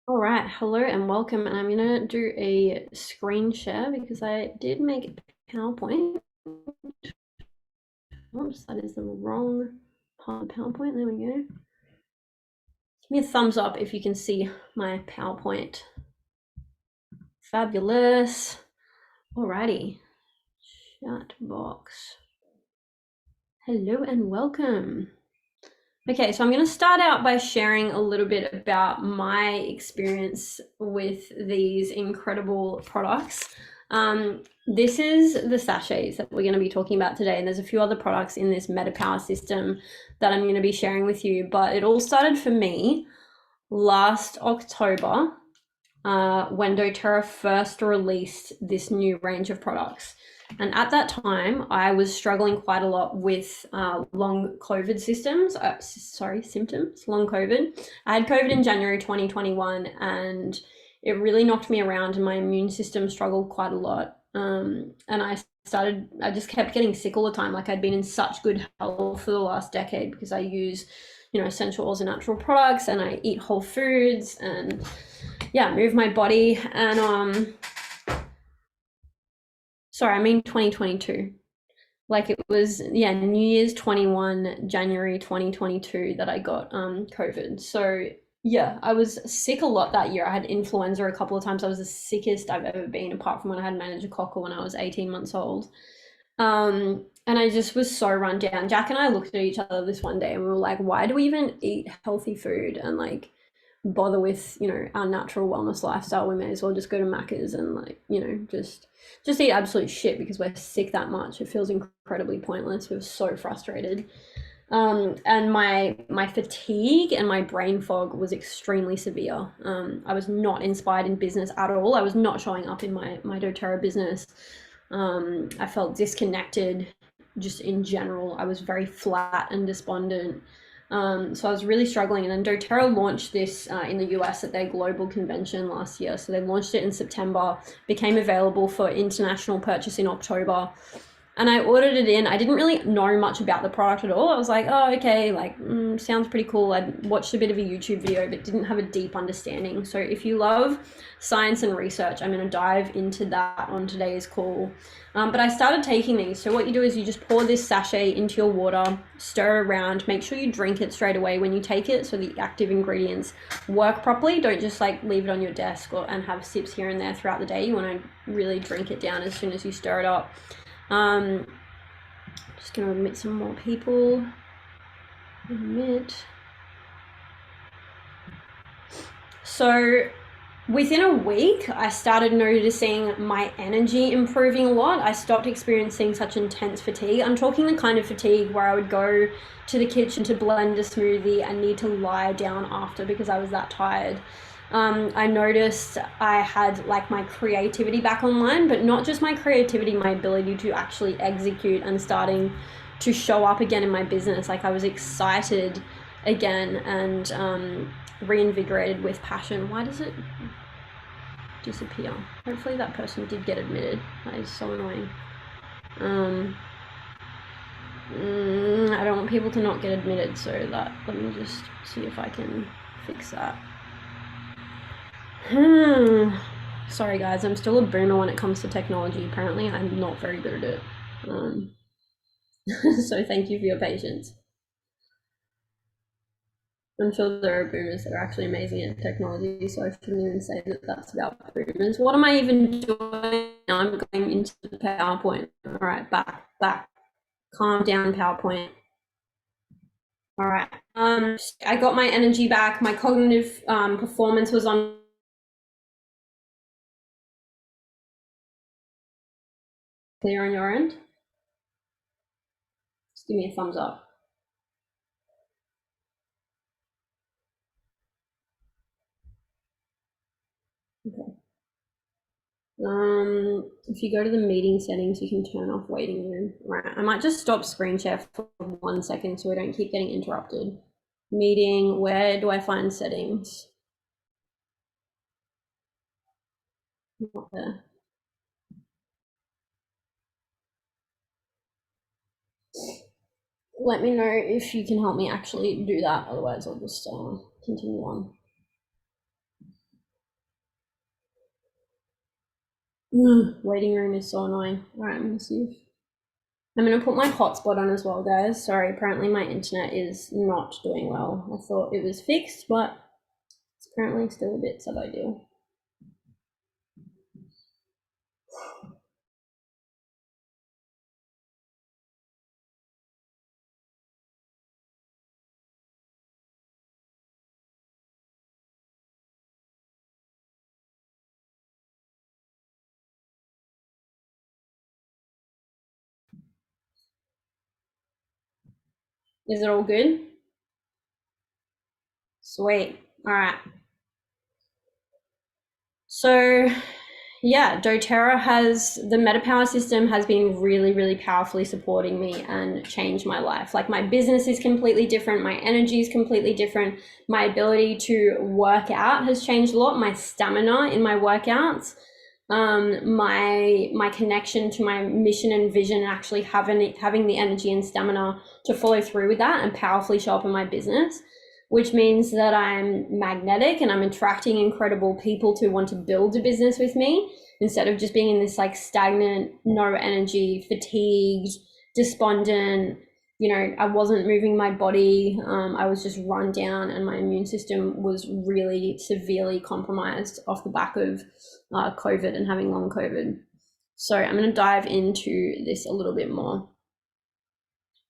All right, hello and welcome. And I'm gonna do a screen share because I did make a PowerPoint. Oops, that is the wrong part of PowerPoint. There we go. Give me a thumbs up if you can see my PowerPoint. Fabulous. Alrighty, chat box. Hello and welcome. Okay, so I'm going to start out by sharing a little bit about my experience with these incredible products. This is the sachets that we're going to be talking about today, and there's a few other products in this MetaPWR system that I'm going to be sharing with you, but it all started for me last October when doTERRA first released this new range of products. And at that time, I was struggling quite a lot with long COVID symptoms, long COVID. I had COVID in January 2021, and it really knocked me around, and my immune system struggled quite a lot. And I just kept getting sick all the time. Like I'd been in such good health for the last decade because I use, essential oils and natural products, and I eat whole foods and move my body. And sorry, I mean 2022. Like it was, New Year's 21, January 2022 that I got COVID. So yeah, I was sick a lot that year. I had influenza a couple of times. I was the sickest I've ever been, apart from when I had meningococcal when I was 18 months old. And I just was so run down. Jack and I looked at each other this one day and we were like, why do we even eat healthy food and like bother with, our natural wellness lifestyle? We may as well just go to Macca's and like, just eat absolute shit because we're sick that much. It feels incredibly pointless. We were so frustrated. And my fatigue and my brain fog was extremely severe. I was not inspired in business at all. I was not showing up in my doTERRA business. I felt disconnected just in general. I was very flat and despondent. So I was really struggling. And then doTERRA launched this in the US at their global convention last year. So they launched it in September, became available for international purchase in October. And I ordered it in. I didn't really know much about the product at all. I was like, oh, okay, like, sounds pretty cool. I watched a bit of a YouTube video, but didn't have a deep understanding. So if you love science and research, I'm going to dive into that on today's call. But I started taking these. So what you do is you just pour this sachet into your water, stir around, make sure you drink it straight away when you take it so the active ingredients work properly. Don't just like leave it on your desk and have sips here and there throughout the day. You want to really drink it down as soon as you stir it up. Just gonna admit some more people. So within a week, I started noticing my energy improving a lot. I stopped experiencing such intense fatigue. I'm talking the kind of fatigue where I would go to the kitchen to blend a smoothie and need to lie down after because I was that tired. I noticed I had like my creativity back online, but not just my creativity, my ability to actually execute and starting to show up again in my business. Like I was excited again and reinvigorated with passion. Why does it disappear? Hopefully that person did get admitted. That is so annoying. I don't want people to not get admitted, so let me just see if I can fix that. Sorry guys, I'm still a boomer when it comes to technology. Apparently I'm not very good at it. So thank you for your patience. I'm sure there are boomers that are actually amazing at technology, so I shouldn't even say that that's about boomers. What am I even doing? I'm going into the PowerPoint. All right, back. Calm down, PowerPoint. All right. I got my energy back. My cognitive performance was on. Clear on your end? Just give me a thumbs up. Okay. If you go to the meeting settings, you can turn off waiting room. Right. I might just stop screen share for 1 second so we don't keep getting interrupted. Meeting, where do I find settings? Not there. Let me know if you can help me actually do that, otherwise I'll just continue on. Waiting room is so annoying. All right, I'm gonna see. I'm gonna put my hotspot on as well, guys. Sorry, apparently my internet is not doing well. I thought it was fixed, but it's apparently still a bit suboptimal. Is it all good? Sweet. All right. So yeah, doTERRA has, the MetaPWR system has been really, really powerfully supporting me and changed my life. Like my business is completely different. My energy is completely different. My ability to work out has changed a lot. My stamina in my workouts, my connection to my mission and vision, and actually having the energy and stamina to follow through with that and powerfully show up in my business, which means that I'm magnetic and I'm attracting incredible people to want to build a business with me instead of just being in this like stagnant, no energy, fatigued, despondent. I wasn't moving my body. I was just run down, and my immune system was really severely compromised off the back of COVID and having long COVID. So I'm going to dive into this a little bit more.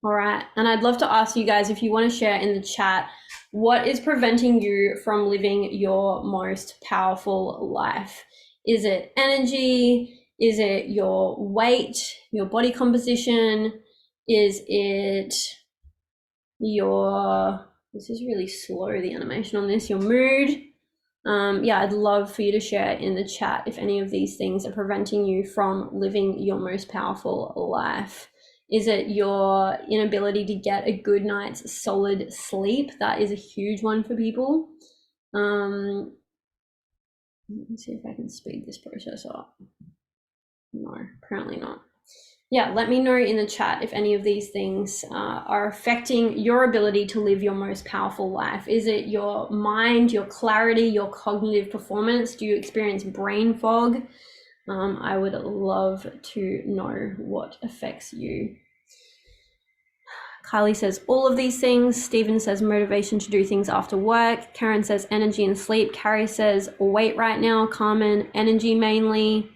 All right. And I'd love to ask you guys if you want to share in the chat, what is preventing you from living your most powerful life? Is it energy? Is it your weight, your body composition? Is it this is really slow, the animation on this, your mood? Yeah, I'd love for you to share in the chat if any of these things are preventing you from living your most powerful life. Is it your inability to get a good night's solid sleep? That is a huge one for people. Let me see if I can speed this process up. No, apparently not. Yeah, let me know in the chat if any of these things are affecting your ability to live your most powerful life. Is it your mind, your clarity, your cognitive performance? Do you experience brain fog? I would love to know what affects you. Kylie says all of these things. Stephen says motivation to do things after work. Karen says energy and sleep. Carrie says weight right now. Carmen, energy mainly.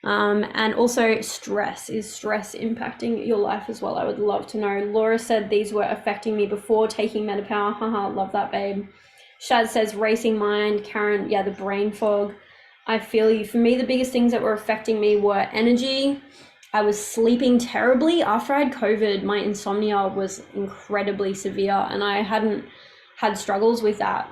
And also stress. Is stress impacting your life as well? I would love to know. Laura said these were affecting me before taking MetaPWR. Haha, love that, babe. Shaz says racing mind. Karen, yeah, the brain fog. I feel you. For me, the biggest things that were affecting me were energy. I was sleeping terribly. After I had COVID, my insomnia was incredibly severe, and I hadn't had struggles with that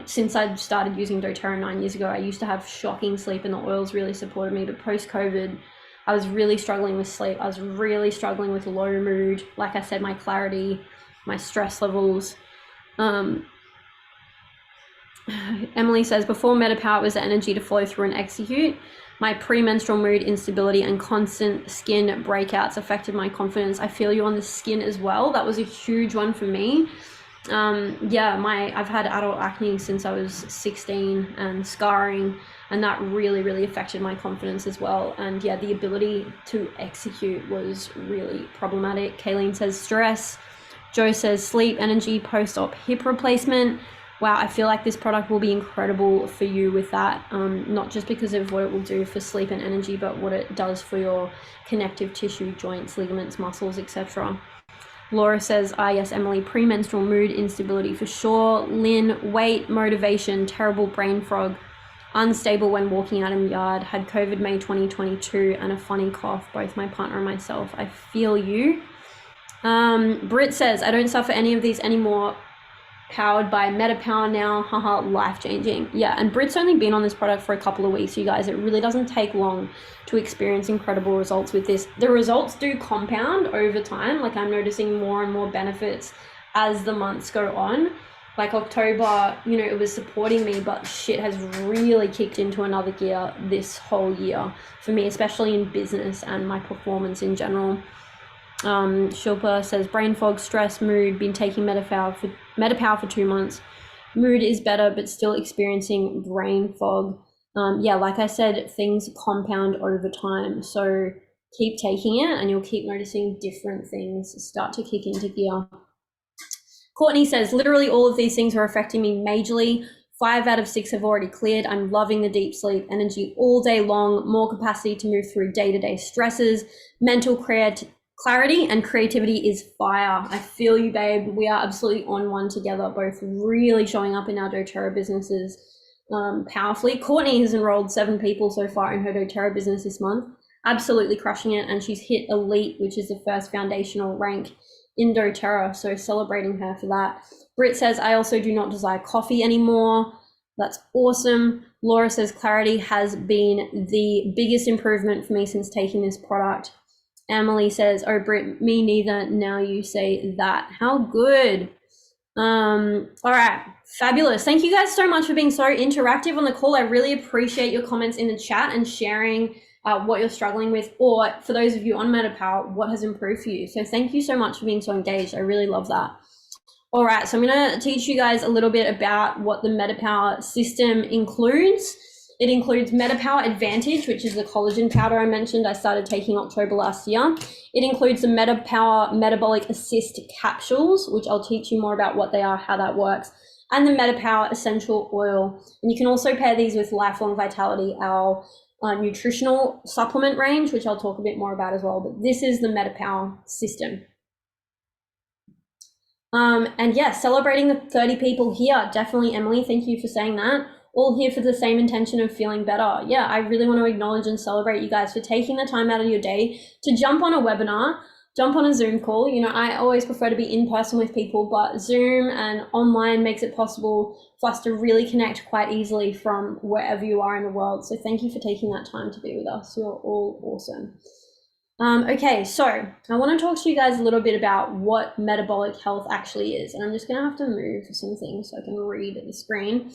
since I started using doTERRA 9 years ago. I used to have shocking sleep, and the oils really supported me, but post-COVID, I was really struggling with sleep. I was really struggling with low mood. Like I said, my clarity, my stress levels. Emily says, before MetaPWR, it was the energy to flow through and execute. My premenstrual mood instability and constant skin breakouts affected my confidence. I feel you on the skin as well. That was a huge one for me. I've had adult acne since I was 16 and scarring, and that really, really affected my confidence as well. And yeah, the ability to execute was really problematic. Kayleen says stress. Joe says sleep, energy, post-op hip replacement. Wow, I feel like this product will be incredible for you with that, not just because of what it will do for sleep and energy, but what it does for your connective tissue, joints, ligaments, muscles, etc. Laura says, yes, Emily, premenstrual mood instability for sure. Lynn, weight, motivation, terrible brain fog, unstable when walking out in the yard, had COVID May 2022 and a funny cough, both my partner and myself. I feel you. Britt says, I don't suffer any of these anymore. Powered by MetaPWR now, haha, life-changing. Yeah, and Britt's only been on this product for a couple of weeks, you guys. It really doesn't take long to experience incredible results with this. The results do compound over time. Like, I'm noticing more and more benefits as the months go on. Like October, it was supporting me, but shit has really kicked into another gear this whole year for me, especially in business and my performance in general. Shilpa says brain fog, stress, mood, been taking MetaPWR for 2 months. Mood is better, but still experiencing brain fog. yeah, like I said, things compound over time. So keep taking it and you'll keep noticing different things start to kick into gear. Courtney says, literally all of these things are affecting me majorly. 5 out of 6 have already cleared. I'm loving the deep sleep energy all day long, more capacity to move through day-to-day stresses, mental clarity and creativity is fire. I feel you, babe. We are absolutely on one together, both really showing up in our doTERRA businesses powerfully. Courtney has enrolled 7 people so far in her doTERRA business this month, absolutely crushing it, and she's hit elite, which is the first foundational rank in doTERRA, so celebrating her for that. Britt says, I also do not desire coffee anymore. That's awesome. Laura says, clarity has been the biggest improvement for me since taking this product. Emily says, oh, Britt, me neither. Now you say that. How good. All right, fabulous. Thank you guys so much for being so interactive on the call. I really appreciate your comments in the chat and sharing what you're struggling with, or for those of you on MetaPWR, what has improved for you. So thank you so much for being so engaged. I really love that. All right, so I'm going to teach you guys a little bit about what the MetaPWR system includes. It includes MetaPWR Advantage, which is the collagen powder I mentioned I started taking October last year. It includes the MetaPWR Metabolic Assist capsules, which I'll teach you more about what they are, how that works, and the MetaPWR Essential Oil. And you can also pair these with Lifelong Vitality, our nutritional supplement range, which I'll talk a bit more about as well. But this is the MetaPWR system. And yeah, celebrating the 30 people here. Definitely, Emily, thank you for saying that. All here for the same intention of feeling better. Yeah, I really want to acknowledge and celebrate you guys for taking the time out of your day to jump on a webinar, jump on a Zoom call. You know, I always prefer to be in person with people, but Zoom and online makes it possible for us to really connect quite easily from wherever you are in the world. So thank you for taking that time to be with us. You're all awesome. Okay, so I want to talk to you guys a little bit about what metabolic health actually is. And I'm just going to have to move some things so I can read the screen.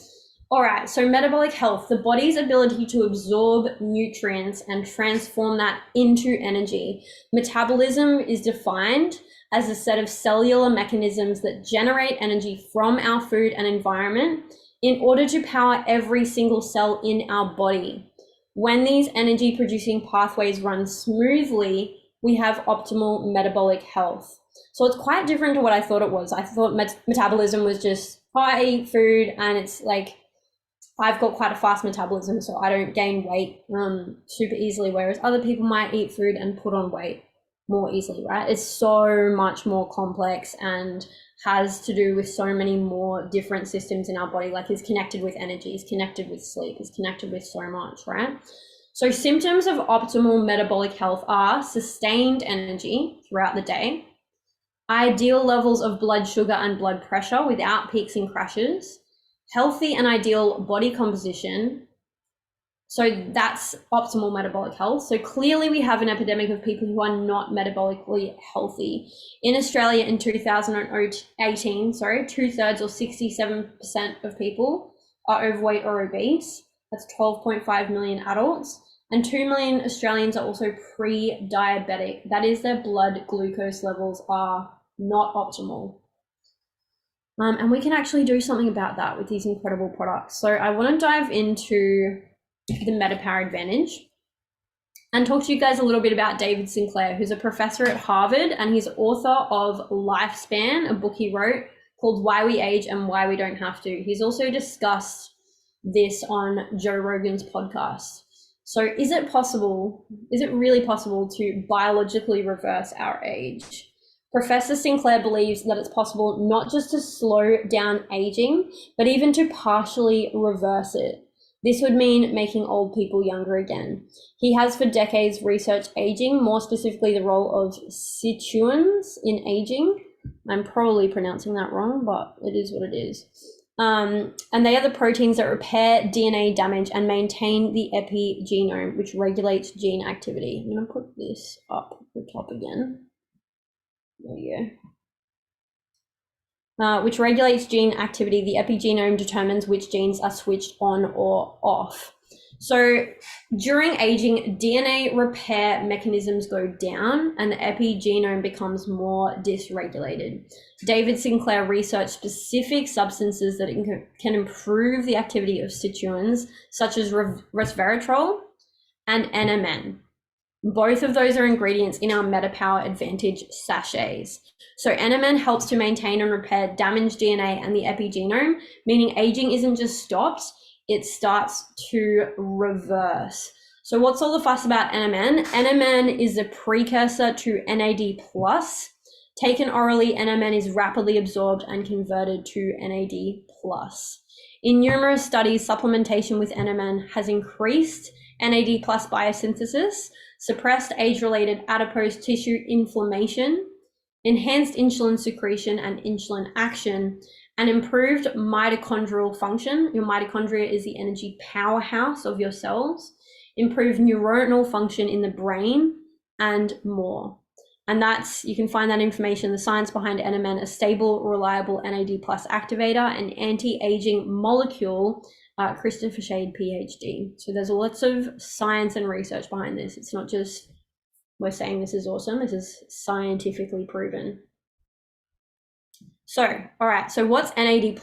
All right, so metabolic health, the body's ability to absorb nutrients and transform that into energy. Metabolism is defined as a set of cellular mechanisms that generate energy from our food and environment in order to power every single cell in our body. When these energy producing pathways run smoothly, we have optimal metabolic health. So it's quite different to what I thought it was. I thought metabolism was just, oh, I eat food and it's like, I've got quite a fast metabolism, so I don't gain weight super easily, whereas other people might eat food and put on weight more easily, right? It's so much more complex and has to do with so many more different systems in our body, like is connected with energy, is connected with sleep, is connected with so much, right? So symptoms of optimal metabolic health are sustained energy throughout the day, ideal levels of blood sugar and blood pressure without peaks and crashes, healthy and ideal body composition. So that's optimal metabolic health. So clearly we have an epidemic of people who are not metabolically healthy. In Australia in 2018, 2/3 or 67% of people are overweight or obese. That's 12.5 million adults. And 2 million Australians are also pre-diabetic. That is, their blood glucose levels are not optimal. And we can actually do something about that with these incredible products. So I want to dive into the MetaPWR Advantage and talk to you guys a little bit about David Sinclair, who's a professor at Harvard, and he's author of Lifespan, a book he wrote called Why We Age and Why We Don't Have to. He's also discussed this on Joe Rogan's podcast. So is it really possible to biologically reverse our age? Professor Sinclair believes that it's possible not just to slow down aging, but even to partially reverse it. This would mean making old people younger again. He has for decades researched aging, more specifically the role of sirtuins in aging. I'm probably pronouncing that wrong, but it is what it is. And they are the proteins that repair DNA damage and maintain the epigenome, which regulates gene activity. I'm going to put this up the top again. There you go. Which regulates gene activity. The epigenome determines which genes are switched on or off. So during aging, DNA repair mechanisms go down and the epigenome becomes more dysregulated. David Sinclair researched specific substances that can improve the activity of sirtuins, such as resveratrol and NMN. Both of those are ingredients in our MetaPWR Advantage sachets. So NMN helps to maintain and repair damaged DNA and the epigenome, meaning aging isn't just stopped, it starts to reverse. So what's all the fuss about NMN? NMN is a precursor to NAD+. Taken orally, NMN is rapidly absorbed and converted to NAD+. In numerous studies, supplementation with NMN has increased NAD+ biosynthesis, suppressed age-related adipose tissue inflammation, enhanced insulin secretion and insulin action, and improved mitochondrial function. Your mitochondria is the energy powerhouse of your cells, improved neuronal function in the brain, and more. And that's, you can find that information, the science behind NMN, a stable, reliable NAD+ activator, an anti-aging molecule, Christopher Shade, PhD. So there's lots of science and research behind this. It's not just, we're saying this is awesome, this is scientifically proven. So, all right, so what's NAD+?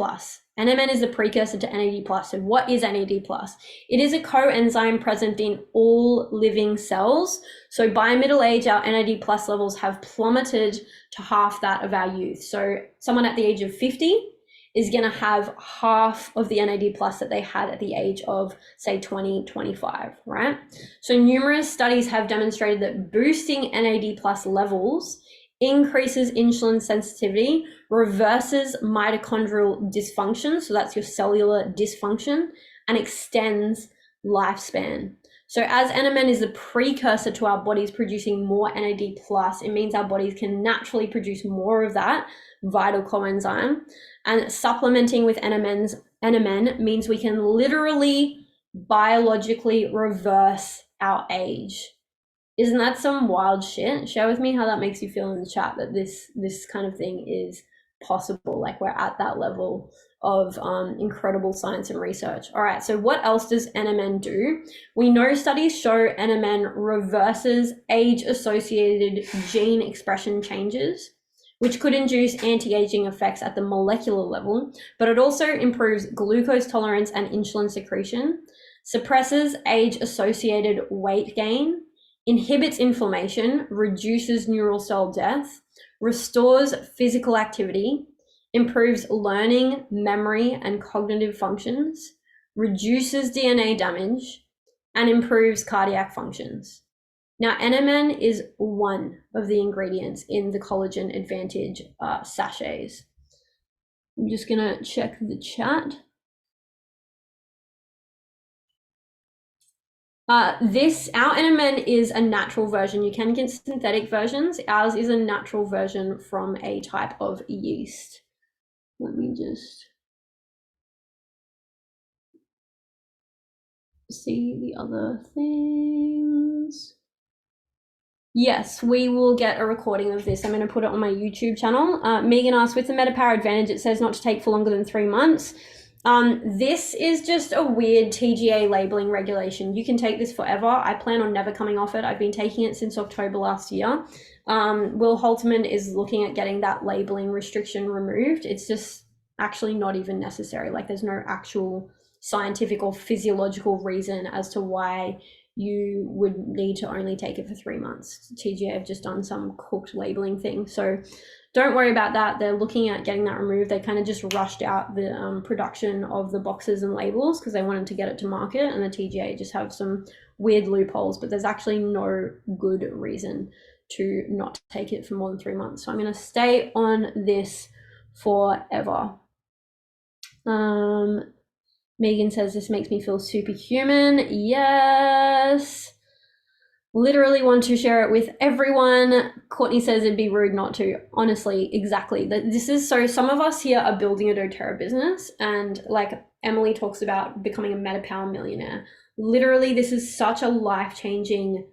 NMN is the precursor to NAD+. So what is NAD+? It is a coenzyme present in all living cells. So by middle age, our NAD+ levels have plummeted to half that of our youth. So someone at the age of 50 is going to have half of the NAD+ that they had at the age of, say, 20, 25, right? So numerous studies have demonstrated that boosting NAD+ levels increases insulin sensitivity, reverses mitochondrial dysfunction, so that's your cellular dysfunction, and extends lifespan. So as NMN is a precursor to our bodies producing more NAD+, it means our bodies can naturally produce more of that vital coenzyme. And supplementing with NMN means we can literally biologically reverse our age. Isn't that some wild shit? Share with me how that makes you feel in the chat, that this kind of thing is possible. Like, we're at that level of incredible science and research. All right, so what else does NMN do? We know studies show NMN reverses age-associated gene expression changes, which could induce anti-aging effects at the molecular level, but it also improves glucose tolerance and insulin secretion, suppresses age-associated weight gain, inhibits inflammation, reduces neural cell death, restores physical activity, improves learning, memory, and cognitive functions, reduces DNA damage, and improves cardiac functions. Now, NMN is one of the ingredients in the Collagen Advantage sachets. I'm just gonna check the chat. Our NMN is a natural version. You can get synthetic versions. Ours is a natural version from a type of yeast. Let me just see the other things. Yes, we will get a recording of this. I'm going to put it on my YouTube channel. Megan asked, with the MetaPWR Advantage, it says not to take for longer than 3 months. This is just a weird TGA labeling regulation. You can take this forever. I plan on never coming off it. I've been taking it since October last year. Will Holtman is looking at getting that labeling restriction removed. It's just actually not even necessary. Like, there's no actual scientific or physiological reason as to why you would need to only take it for 3 months. TGA have just done some cooked labeling thing. So don't worry about that. They're looking at getting that removed. They kind of just rushed out the production of the boxes and labels because they wanted to get it to market, and the TGA just have some weird loopholes, but there's actually no good reason to not take it for more than 3 months. So I'm going to stay on this forever. Megan says, this makes me feel superhuman. Yes. Literally want to share it with everyone. Courtney says it'd be rude not to. Honestly, exactly. This is so, some of us here are building a doTERRA business, and like Emily talks about becoming a MetaPWR millionaire. Literally, this is such a life-changing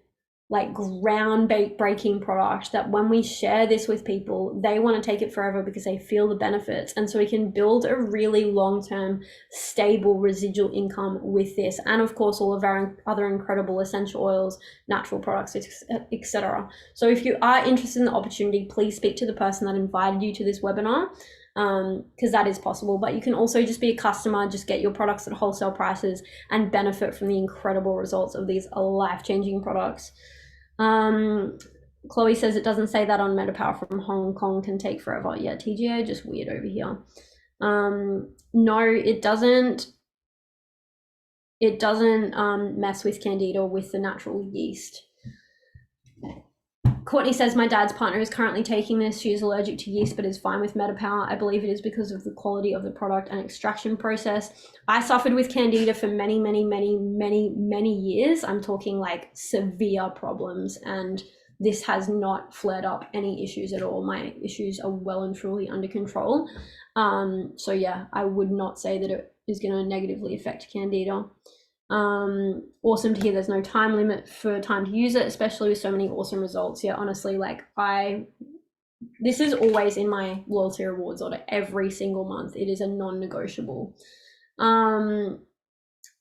like ground-breaking product that when we share this with people, they want to take it forever because they feel the benefits. And so we can build a really long-term, stable residual income with this. And of course, all of our other incredible essential oils, natural products, etc. So if you are interested in the opportunity, please speak to the person that invited you to this webinar, because that is possible. But you can also just be a customer, just get your products at wholesale prices and benefit from the incredible results of these life-changing products. Chloe says it doesn't say that on MetaPWR from Hong Kong can take forever. Yeah, TGA just weird over here. No, it doesn't. It doesn't mess with Candida with the natural yeast. Courtney says my dad's partner is currently taking this. She is allergic to yeast but is fine with MetaPWR. I believe it is because of the quality of the product and extraction process. I suffered with Candida for many years. I'm talking like severe problems, and this has not flared up any issues at all. My issues are well and truly under control. So yeah, I would not say that it is going to negatively affect Candida. Awesome to hear there's no time limit for time to use it, especially with so many awesome results. Yeah, honestly, like this is always in my loyalty rewards order every single month. It is a non-negotiable. Can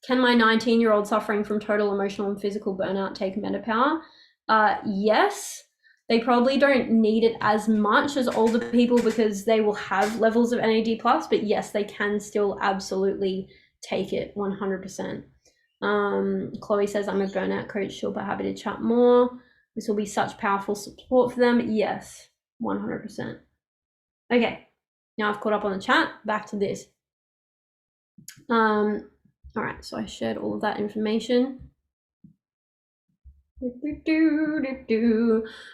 my 19-year-old suffering from total emotional and physical burnout take MetaPWR? Yes. They probably don't need it as much as older people because they will have levels of NAD+, but yes, they can still absolutely take it 100%. Chloe says, I'm a burnout coach, super happy to chat more. This will be such powerful support for them. Yes, 100%. Okay, now I've caught up on the chat, back to this. All right, so I shared all of that information. All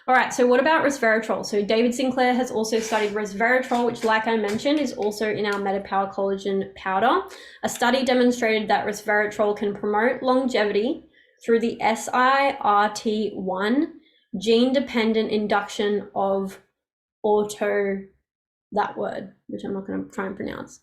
right, so what about resveratrol? So David Sinclair has also studied resveratrol, which, like I mentioned, is also in our MetaPWR collagen powder. A study demonstrated that resveratrol can promote longevity through the SIRT1 gene-dependent induction of that word, which I'm not going to try and pronounce.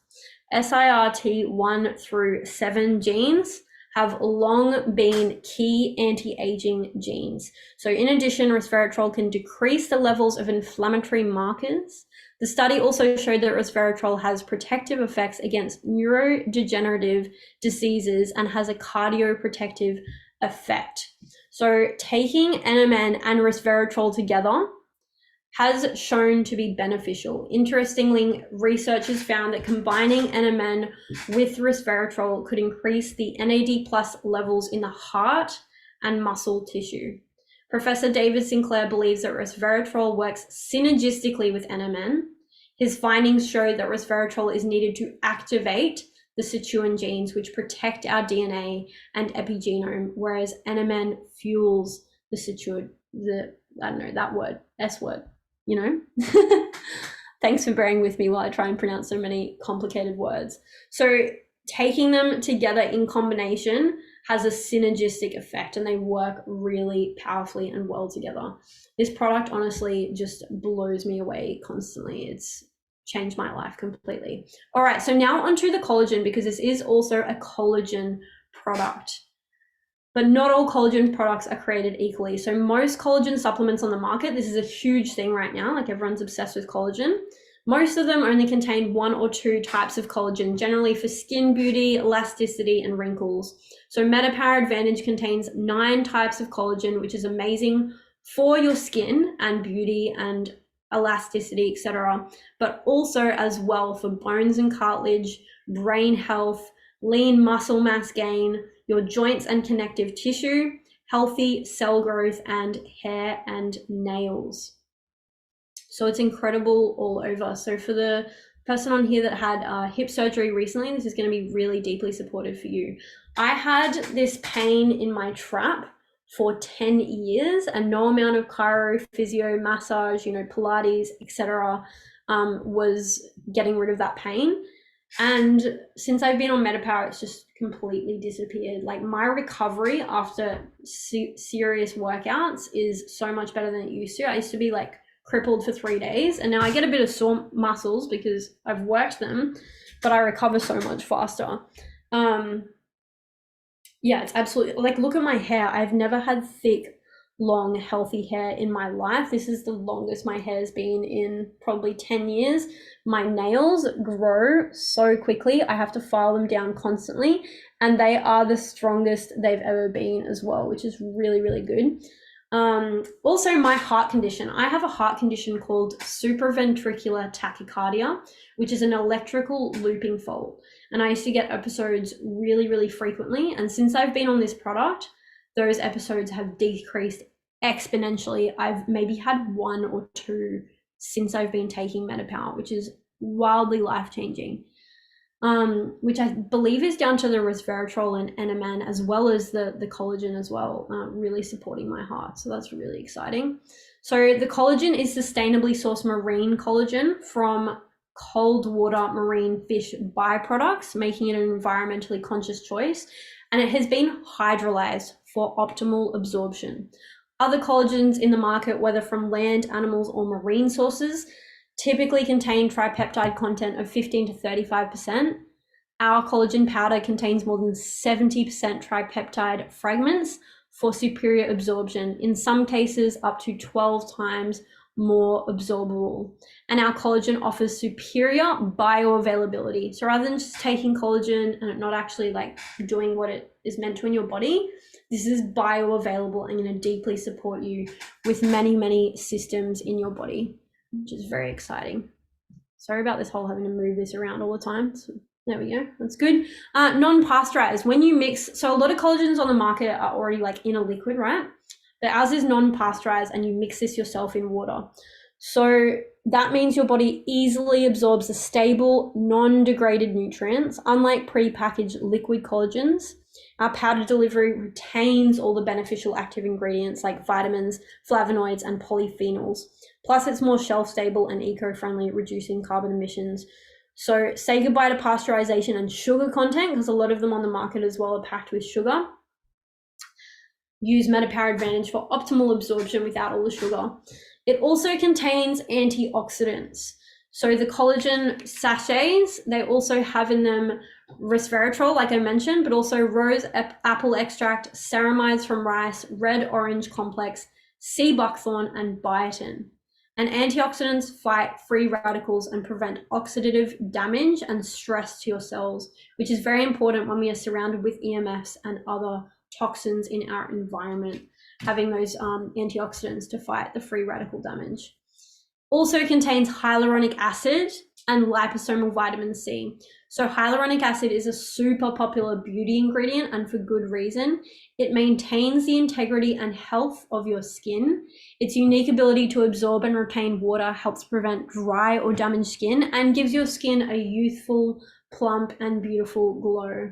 SIRT1 through 7 genes have long been key anti-aging genes. So in addition, resveratrol can decrease the levels of inflammatory markers. The study also showed that resveratrol has protective effects against neurodegenerative diseases and has a cardioprotective effect. So taking NMN and resveratrol together has shown to be beneficial. Interestingly, researchers found that combining NMN with resveratrol could increase the NAD+ levels in the heart and muscle tissue. Professor David Sinclair believes that resveratrol works synergistically with NMN. His findings showed that resveratrol is needed to activate the sirtuin genes, which protect our DNA and epigenome, whereas NMN fuels the sirtuin, S word. You know, thanks for bearing with me while I try and pronounce so many complicated words. So taking them together in combination has a synergistic effect, and they work really powerfully and well together. This product honestly just blows me away constantly. It's changed my life completely. All right, so now onto the collagen, because this is also a collagen product. But not all collagen products are created equally. So most collagen supplements on the market, this is a huge thing right now, like everyone's obsessed with collagen. Most of them only contain 1 or 2 types of collagen, generally for skin beauty, elasticity, and wrinkles. So MetaPWR Advantage contains 9 types of collagen, which is amazing for your skin and beauty and elasticity, etc., but also as well for bones and cartilage, brain health, lean muscle mass gain, your joints and connective tissue, healthy cell growth, and hair and nails. So it's incredible all over. So for the person on here that had hip surgery recently, this is going to be really deeply supportive for you. I had this pain in my trap for 10 years, and no amount of chiro, physio, massage, Pilates, etc. was getting rid of that pain. And since I've been on MetaPWR, it's just completely disappeared. Like my recovery after serious workouts is so much better than it used to. I used to be like crippled for 3 days, and now I get a bit of sore muscles because I've worked them, but I recover so much faster. Yeah, it's absolutely, like, look at my hair. I've never had thick long, healthy hair in my life. This is the longest my hair's been in probably 10 years. My nails grow so quickly. I have to file them down constantly, and they are the strongest they've ever been as well, which is really, really good. Also, my heart condition. I have a heart condition called supraventricular tachycardia, which is an electrical looping fault. And I used to get episodes really, really frequently. And since I've been on this product, those episodes have decreased exponentially. I've maybe had 1 or 2 since I've been taking MetaPWR, which is wildly life-changing. Which I believe is down to the resveratrol and NMN, as well as the collagen as well, really supporting my heart. So that's really exciting. So the collagen is sustainably sourced marine collagen from cold water marine fish byproducts, making it an environmentally conscious choice. And it has been hydrolyzed for optimal absorption. Other collagens in the market, whether from land, animals, or marine sources, typically contain tripeptide content of 15 to 35%. Our collagen powder contains more than 70% tripeptide fragments for superior absorption, in some cases up to 12 times more absorbable. And our collagen offers superior bioavailability. So rather than just taking collagen and it not actually like doing what it is meant to in your body, this is bioavailable and going to deeply support you with many, many systems in your body, which is very exciting. Sorry about this whole having to move this around all the time. So there we go. That's good. Non-pasteurized. When you mix, so a lot of collagens on the market are already like in a liquid, right? But ours is non-pasteurized, and you mix this yourself in water. So that means your body easily absorbs the stable, non-degraded nutrients, unlike pre-packaged liquid collagens. Our powder delivery retains all the beneficial active ingredients like vitamins, flavonoids, and polyphenols. Plus, it's more shelf-stable and eco-friendly, reducing carbon emissions. So say goodbye to pasteurization and sugar content, because a lot of them on the market as well are packed with sugar. Use MetaPWR Advantage for optimal absorption without all the sugar. It also contains antioxidants. So the collagen sachets, they also have in them resveratrol, like I mentioned, but also rose apple extract, ceramides from rice, red orange complex, sea buckthorn, and biotin. And antioxidants fight free radicals and prevent oxidative damage and stress to your cells, which is very important when we are surrounded with EMFs and other toxins in our environment, having those antioxidants to fight the free radical damage. Also contains hyaluronic acid and liposomal vitamin C. So hyaluronic acid is a super popular beauty ingredient, and for good reason. It maintains the integrity and health of your skin. Its unique ability to absorb and retain water helps prevent dry or damaged skin and gives your skin a youthful, plump, and beautiful glow.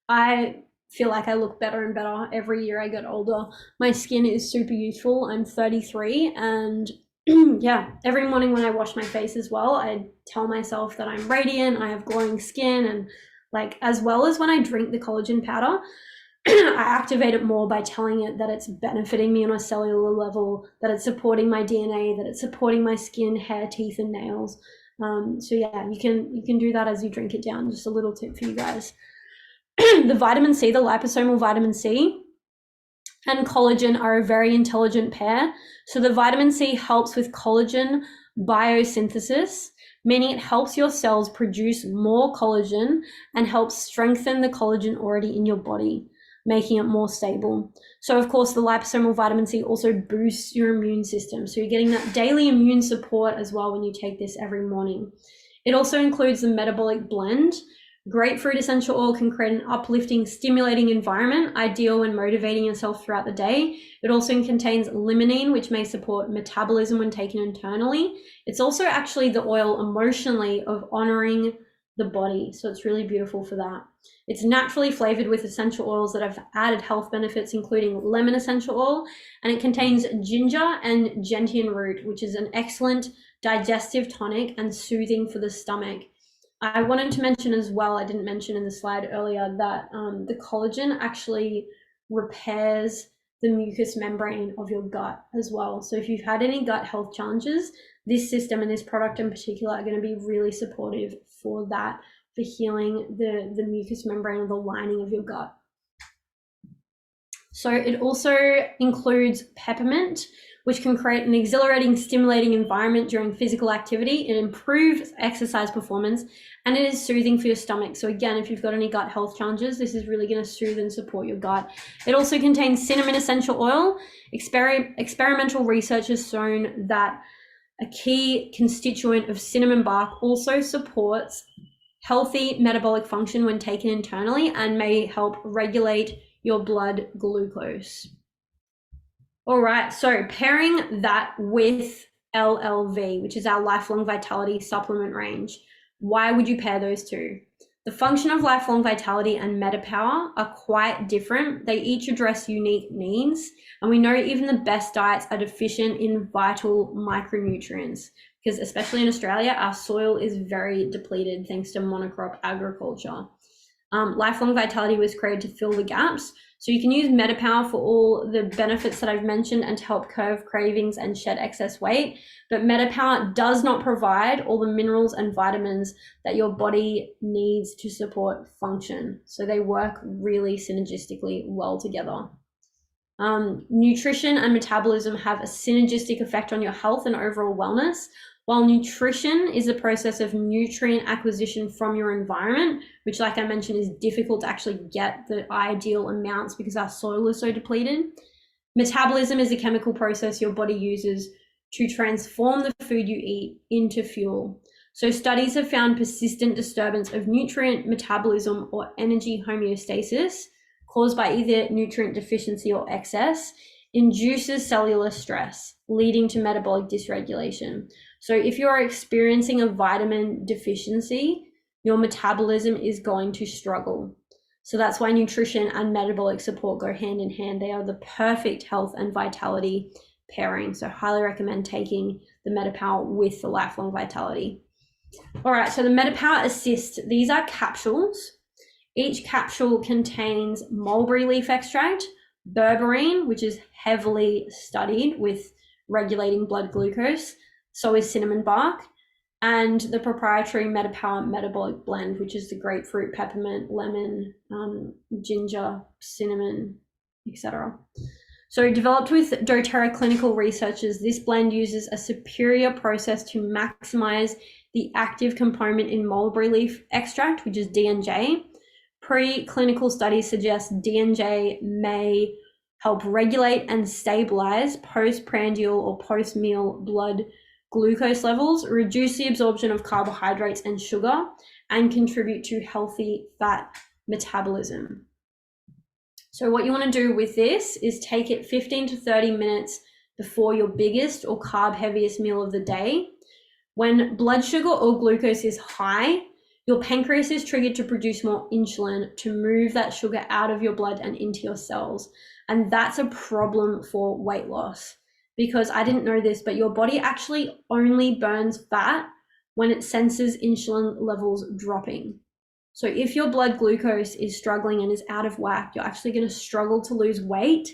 I feel like I look better and better every year I get older. My skin is super youthful. I'm 33, and yeah, every morning when I wash my face as well, I tell myself that I'm radiant, I have glowing skin, and like, as well as when I drink the collagen powder, I activate it more by telling it that it's benefiting me on a cellular level, that it's supporting my DNA, that it's supporting my skin, hair, teeth, and nails. So yeah, you can do that as you drink it down. Just a little tip for you guys. The vitamin C, the liposomal vitamin C, and collagen are a very intelligent pair. So the vitamin C helps with collagen biosynthesis, meaning it helps your cells produce more collagen and helps strengthen the collagen already in your body, making it more stable. So of course, the liposomal vitamin C also boosts your immune system. So you're getting that daily immune support as well when you take this every morning. It also includes the metabolic blend. Grapefruit essential oil can create an uplifting, stimulating environment, ideal when motivating yourself throughout the day. It also contains limonene, which may support metabolism when taken internally. It's also actually the oil emotionally of honoring the body. So it's really beautiful for that. It's naturally flavored with essential oils that have added health benefits, including lemon essential oil, and it contains ginger and gentian root, which is an excellent digestive tonic and soothing for the stomach. I wanted to mention as well, I didn't mention in the slide earlier, that the collagen actually repairs the mucous membrane of your gut as well. So if you've had any gut health challenges, this system and this product in particular are going to be really supportive for that, for healing the mucous membrane or the lining of your gut. So it also includes peppermint, which can create an exhilarating, stimulating environment during physical activity. It improves exercise performance, and it is soothing for your stomach. So again, if you've got any gut health challenges, this is really going to soothe and support your gut. It also contains cinnamon essential oil. Experimental research has shown that a key constituent of cinnamon bark also supports healthy metabolic function when taken internally and may help regulate your blood glucose. All right, so pairing that with LLV, which is our lifelong vitality supplement range, why would you pair those two? The function of lifelong vitality and MetaPWR are quite different. They each address unique needs, and we know even the best diets are deficient in vital micronutrients because especially in Australia, our soil is very depleted thanks to monocrop agriculture. Lifelong vitality was created to fill the gaps. So you can use MetaPWR for all the benefits that I've mentioned and to help curb cravings and shed excess weight. But MetaPWR does not provide all the minerals and vitamins that your body needs to support function. So they work really synergistically well together. Nutrition and metabolism have a synergistic effect on your health and overall wellness. While nutrition is the process of nutrient acquisition from your environment, which like I mentioned is difficult to actually get the ideal amounts because our soil is so depleted. Metabolism is a chemical process your body uses to transform the food you eat into fuel. So studies have found persistent disturbance of nutrient metabolism or energy homeostasis caused by either nutrient deficiency or excess induces cellular stress, leading to metabolic dysregulation. So if you're experiencing a vitamin deficiency, your metabolism is going to struggle. So that's why nutrition and metabolic support go hand in hand. They are the perfect health and vitality pairing. So highly recommend taking the MetaPWR with the lifelong vitality. All right, so the MetaPWR Assist, these are capsules. Each capsule contains mulberry leaf extract, berberine, which is heavily studied with regulating blood glucose, so is cinnamon bark, and the proprietary MetaPWR metabolic blend, which is the grapefruit, peppermint, lemon, ginger, cinnamon, etc. So developed with doTERRA clinical researchers, this blend uses a superior process to maximize the active component in mulberry leaf extract, which is DNJ. Pre-clinical studies suggest DNJ may help regulate and stabilize postprandial or post-meal blood glucose levels, reduce the absorption of carbohydrates and sugar, and contribute to healthy fat metabolism. So what you want to do with this is take it 15 to 30 minutes before your biggest or carb heaviest meal of the day. When blood sugar or glucose is high, your pancreas is triggered to produce more insulin to move that sugar out of your blood and into your cells. And that's a problem for weight loss, because I didn't know this, but your body actually only burns fat when it senses insulin levels dropping. So if your blood glucose is struggling and is out of whack, you're actually going to struggle to lose weight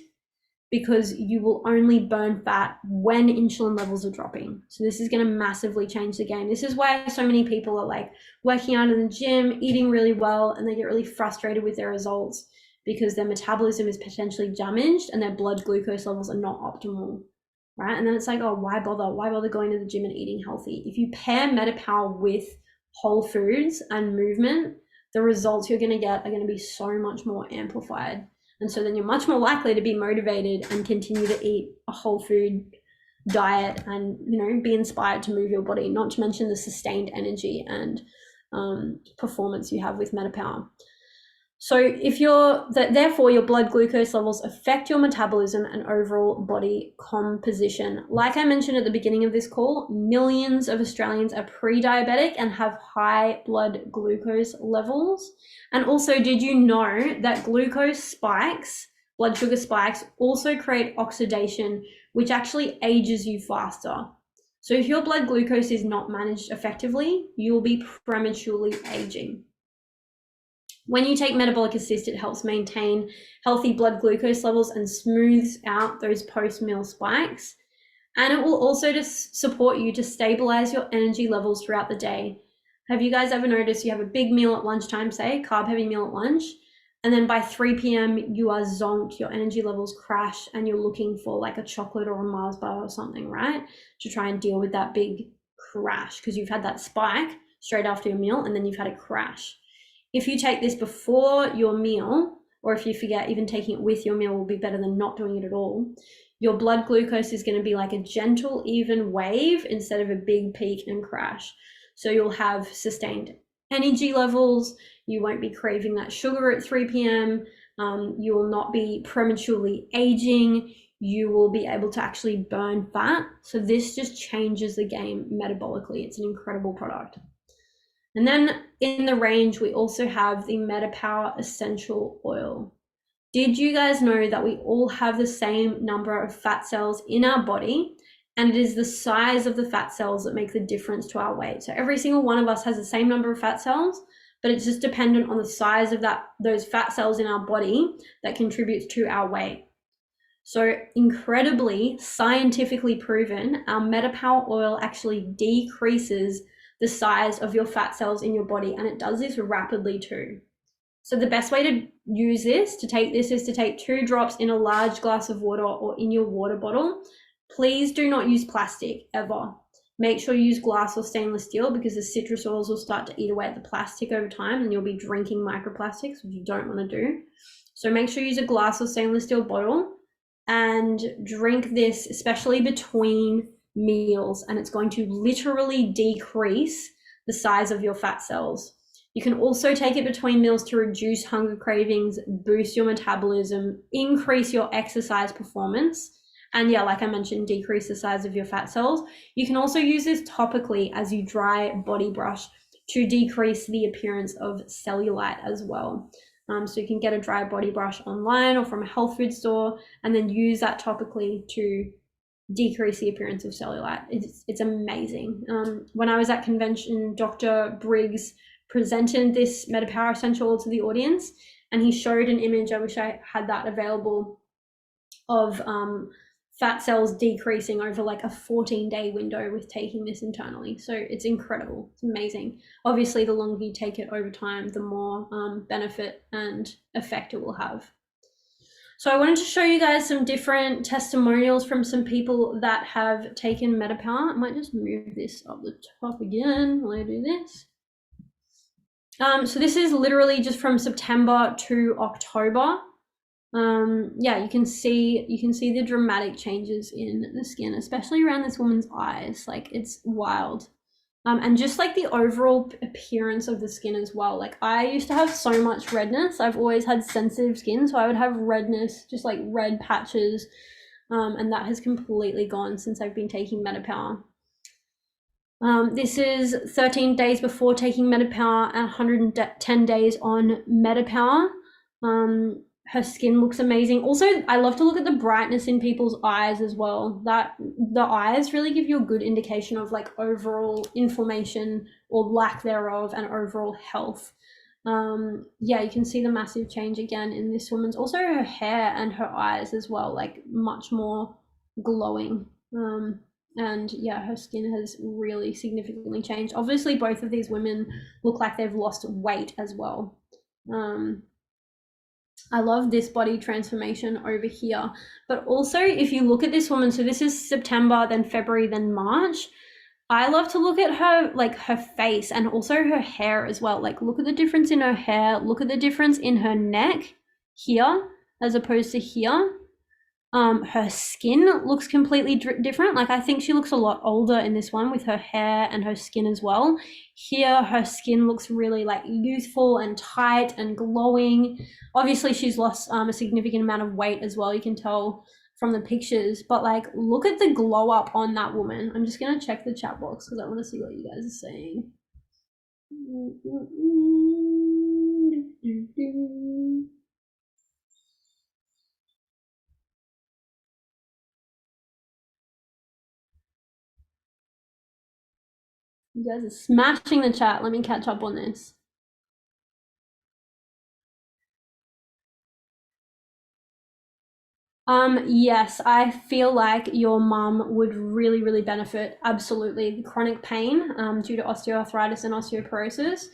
because you will only burn fat when insulin levels are dropping. So this is going to massively change the game. This is why so many people are like working out in the gym, eating really well, and they get really frustrated with their results because their metabolism is potentially damaged and their blood glucose levels are not optimal, right? And then it's like, oh, why bother? Why bother going to the gym and eating healthy? If you pair MetaPWR with whole foods and movement, the results you're going to get are going to be so much more amplified. And so then you're much more likely to be motivated and continue to eat a whole food diet and, you know, be inspired to move your body, not to mention the sustained energy and performance you have with MetaPWR. So if therefore your blood glucose levels affect your metabolism and overall body composition. Like I mentioned at the beginning of this call, millions of Australians are pre-diabetic and have high blood glucose levels. And also, did you know that glucose spikes, blood sugar spikes, also create oxidation, which actually ages you faster? So if your blood glucose is not managed effectively, you will be prematurely aging. When you take Metabolic Assist, it helps maintain healthy blood glucose levels and smooths out those post-meal spikes. And it will also just support you to stabilize your energy levels throughout the day. Have you guys ever noticed you have a big meal at lunchtime, say, carb-heavy meal at lunch, And then by 3 p.m. you are zonked, your energy levels crash, and you're looking for like a chocolate or a Mars bar or something, right? To try and deal with that big crash, because you've had that spike straight after your meal and then you've had a crash. If you take this before your meal, or if you forget, even taking it with your meal will be better than not doing it at all. Your blood glucose is going to be like a gentle, even wave instead of a big peak and crash. So you'll have sustained energy levels. You won't be craving that sugar at 3 p.m. You will not be prematurely aging. You will be able to actually burn fat. So this just changes the game metabolically. It's an incredible product. And then in the range, we also have the MetaPWR Essential Oil. Did you guys know that we all have the same number of fat cells in our body, and it is the size of the fat cells that make the difference to our weight? So every single one of us has the same number of fat cells, but it's just dependent on the size of those fat cells in our body that contributes to our weight. So incredibly scientifically proven, our MetaPWR oil actually decreases the size of your fat cells in your body, and it does this rapidly too. So the best way to use this, to take this, is to take 2 drops in a large glass of water or in your water bottle. Please do not use plastic ever. Make sure you use glass or stainless steel, because the citrus oils will start to eat away at the plastic over time and you'll be drinking microplastics, which you don't want to do. So make sure you use a glass or stainless steel bottle and drink this, especially between meals, and it's going to literally decrease the size of your fat cells. You can also take it between meals to reduce hunger cravings, boost your metabolism, increase your exercise performance, and yeah, like I mentioned, decrease the size of your fat cells. You can also use this topically as you dry body brush to decrease the appearance of cellulite as well. So you can get a dry body brush online or from a health food store, and then use that topically to decrease the appearance of cellulite. It's amazing. When I was at convention, Dr. Briggs presented this MetaPWR Essential Oil to the audience, and he showed an image, I wish I had that available, of fat cells decreasing over like a 14-day window with taking this internally. So it's incredible. It's amazing. Obviously, the longer you take it over time, the more benefit and effect it will have. So I wanted to show you guys some different testimonials from some people that have taken MetaPWR. I might just move this up the top again while I do this. So this is literally just from September to October. Yeah, you can see the dramatic changes in the skin, especially around this woman's eyes. Like, it's wild. And just like the overall appearance of the skin as well. Like, I used to have so much redness. I've always had sensitive skin, so I would have redness, just like red patches. And that has completely gone since I've been taking MetaPWR. This is 13 days before taking MetaPWR and 110 days on MetaPWR. Her skin looks amazing. Also, I love to look at the brightness in people's eyes as well. That the eyes really give you a good indication of like overall inflammation or lack thereof and overall health. Yeah, you can see the massive change again in this woman's. Also her hair and her eyes as well, like much more glowing. And yeah, her skin has really significantly changed. Obviously, both of these women look like they've lost weight as well. I love this body transformation over here. But also, if you look at this woman, so this is September, then February, then March. I love to look at her, like her face and also her hair as well. Like, look at the difference in her hair. Look at the difference in her neck here as opposed to here. Her skin looks completely different. Like, I think she looks a lot older in this one with her hair and her skin as well. Here, her skin looks really like youthful and tight and glowing. Obviously, she's lost a significant amount of weight as well. You can tell from the pictures, but like, look at the glow up on that woman. I'm just gonna check the chat box because I want to see what you guys are saying. You guys are smashing the chat. Let me catch up on this. Yes, I feel like your mum would really, really benefit. Absolutely. Chronic pain due to osteoarthritis and osteoporosis.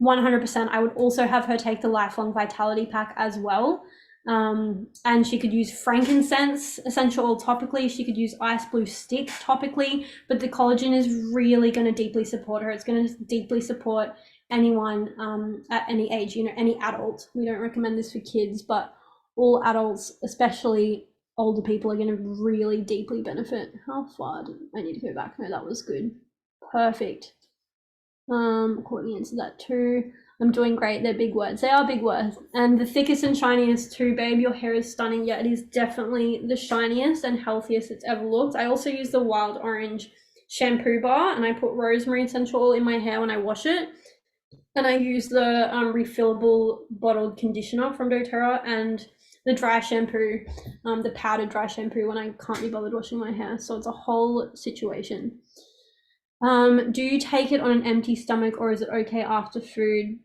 100%. I would also have her take the Lifelong Vitality Pack as well. And she could use frankincense essential oil topically. She could use ice blue stick topically, but the collagen is really going to deeply support her. It's going to deeply support anyone at any age, you know, any adult. We don't recommend this for kids, but all adults, especially older people, are going to really deeply benefit. How far did I need to go back? No, that was good. Perfect. Courtney answered that too. I'm doing great. They're big words. They are big words. And the thickest and shiniest too, babe. Your hair is stunning. Yeah, it is definitely the shiniest and healthiest it's ever looked. I also use the Wild Orange shampoo bar, and I put rosemary essential oil in my hair when I wash it. And I use the refillable bottled conditioner from doTERRA and the dry shampoo, the powdered dry shampoo when I can't be bothered washing my hair. So it's a whole situation. Do you take it on an empty stomach, or is it okay after food?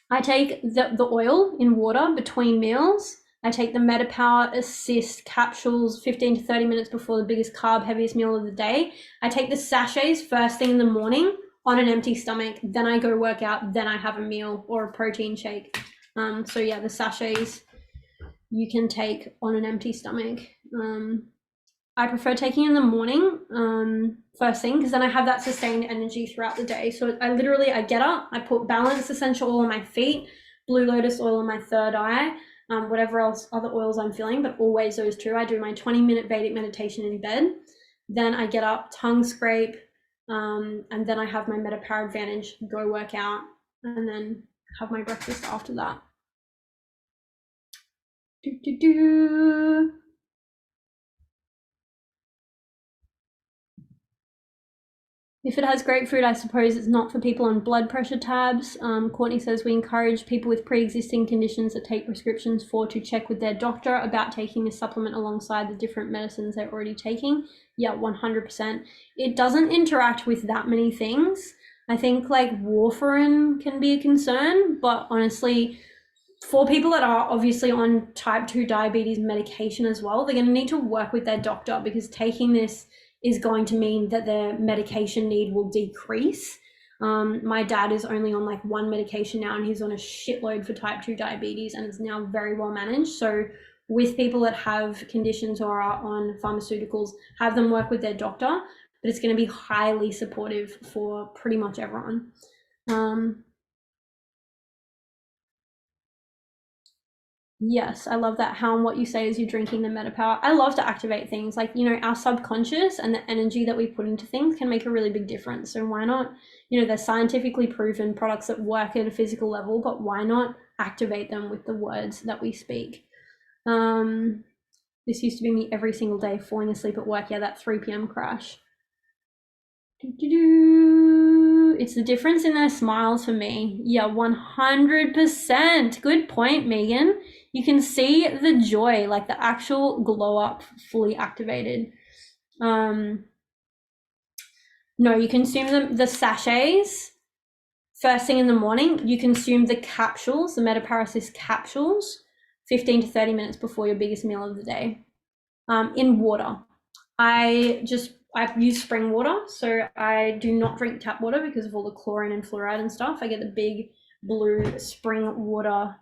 I take the oil in water between meals. I take the MetaPWR Assist capsules 15 to 30 minutes before the biggest carb heaviest meal of the day. I take the sachets first thing in the morning on an empty stomach. Then I go work out. Then I have a meal or a protein shake. So yeah, the sachets you can take on an empty stomach. I prefer taking in the morning, first thing, because then I have that sustained energy throughout the day. So I get up, I put balanced essential oil on my feet, blue lotus oil on my third eye, whatever else, other oils I'm feeling, but always those two. I do my 20-minute Vedic meditation in bed. Then I get up, tongue scrape, and then I have my MetaPWR Advantage, go work out, and then have my breakfast after that. If it has grapefruit, I suppose it's not for people on blood pressure tabs. Courtney says we encourage people with pre-existing conditions that take prescriptions to check with their doctor about taking this supplement alongside the different medicines they're already taking. Yeah, 100%. It doesn't interact with that many things. I think like warfarin can be a concern, but honestly, for people that are obviously on type 2 diabetes medication as well, they're going to need to work with their doctor, because taking this is going to mean that their medication need will decrease. My dad is only on like one medication now, and he's on a shitload for type 2 diabetes, and it's now very well managed. So with people that have conditions or are on pharmaceuticals, have them work with their doctor, but it's going to be highly supportive for pretty much everyone. Yes, I love that. How and what you say is you're drinking the MetaPWR. I love to activate things like, you know, our subconscious and the energy that we put into things can make a really big difference. So why not, you know, they're scientifically proven products that work at a physical level, but why not activate them with the words that we speak? This used to be me every single day, falling asleep at work. Yeah, that 3 p.m. crash. It's the difference in their smiles for me. Yeah, 100%. Good point, Megan. You can see the joy, like the actual glow up, fully activated. No, you consume the sachets first thing in the morning. You consume the capsules, the MetaPWR Assist capsules, 15 to 30 minutes before your biggest meal of the day, in water. I use spring water, so I do not drink tap water because of all the chlorine and fluoride and stuff. I get the big blue spring water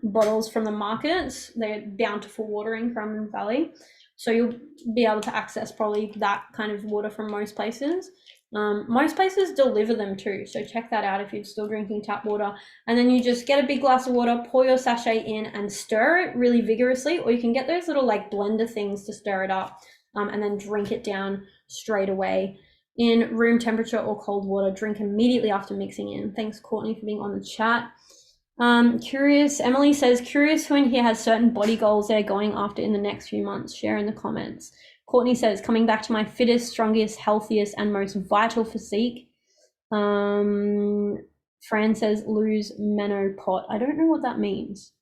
bottles from the markets. They're Bountiful Water in Currumbin Valley, so you'll be able to access probably that kind of water from most places. Most places deliver them too, so check that out if you're still drinking tap water. And then you just get a big glass of water, pour your sachet in and stir it really vigorously, or you can get those little like blender things to stir it up, and then drink it down straight away in room temperature or cold water. Drink immediately after mixing in. Thanks, Courtney, for being on the chat. Curious, Emily says, curious who in here has certain body goals they're going after in the next few months. Share in the comments. Courtney says, coming back to my fittest, strongest, healthiest, and most vital physique. Fran says, lose menopause. I don't know what that means.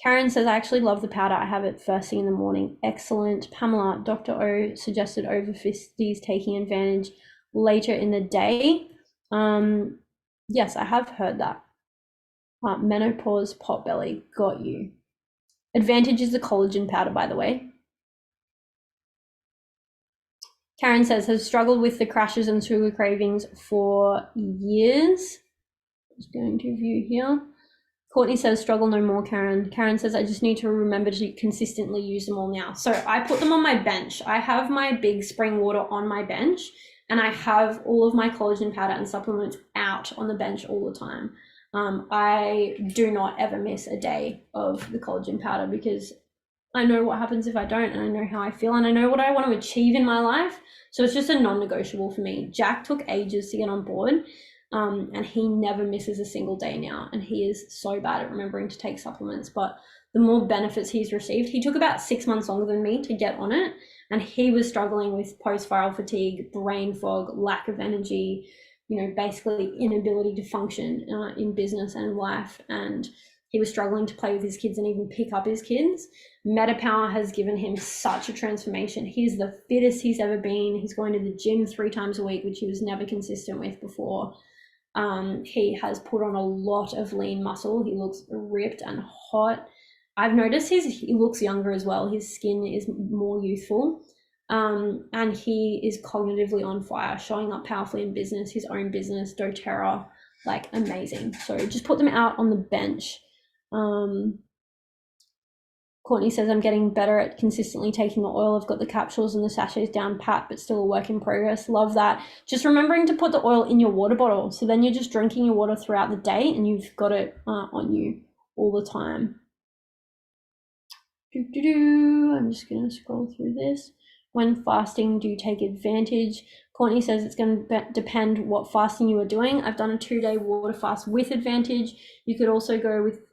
Karen says, I actually love the powder. I have it first thing in the morning. Excellent. Pamela, Dr. O suggested over 50s taking advantage later in the day. Yes, I have heard that. Menopause, pot belly. Got you. Advantage is the collagen powder, by the way. Karen says, has struggled with the crashes and sugar cravings for years. Just going to view here. Courtney says, struggle no more, Karen. Karen says, I just need to remember to consistently use them all now. So I put them on my bench. I have my big spring water on my bench, and I have all of my collagen powder and supplements out on the bench all the time. I do not ever miss a day of the collagen powder because I know what happens if I don't, and I know how I feel, and I know what I want to achieve in my life. So it's just a non-negotiable for me. Jack took ages to get on board. And he never misses a single day now, and he is so bad at remembering to take supplements, but the more benefits he's received. He took about 6 months longer than me to get on it, and he was struggling with post-viral fatigue, brain fog, lack of energy, basically inability to function in business and life, and he was struggling to play with his kids and even pick up his kids. MetaPWR has given him such a transformation. He's the fittest he's ever been. He's going to the gym 3 times a week, which he was never consistent with before. He has put on a lot of lean muscle. He looks ripped and hot. I've noticed he looks younger as well. His skin is more youthful. And he is cognitively on fire, showing up powerfully in business, his own business, doTERRA, like amazing. So just put them out on the bench. Courtney says, I'm getting better at consistently taking the oil. I've got the capsules and the sachets down pat, but still a work in progress. Love that. Just remembering to put the oil in your water bottle. So then you're just drinking your water throughout the day and you've got it on you all the time. I'm just going to scroll through this. When fasting, do you take advantage? Courtney says it's going to depend what fasting you are doing. I've done a 2-day water fast with advantage. You could also go without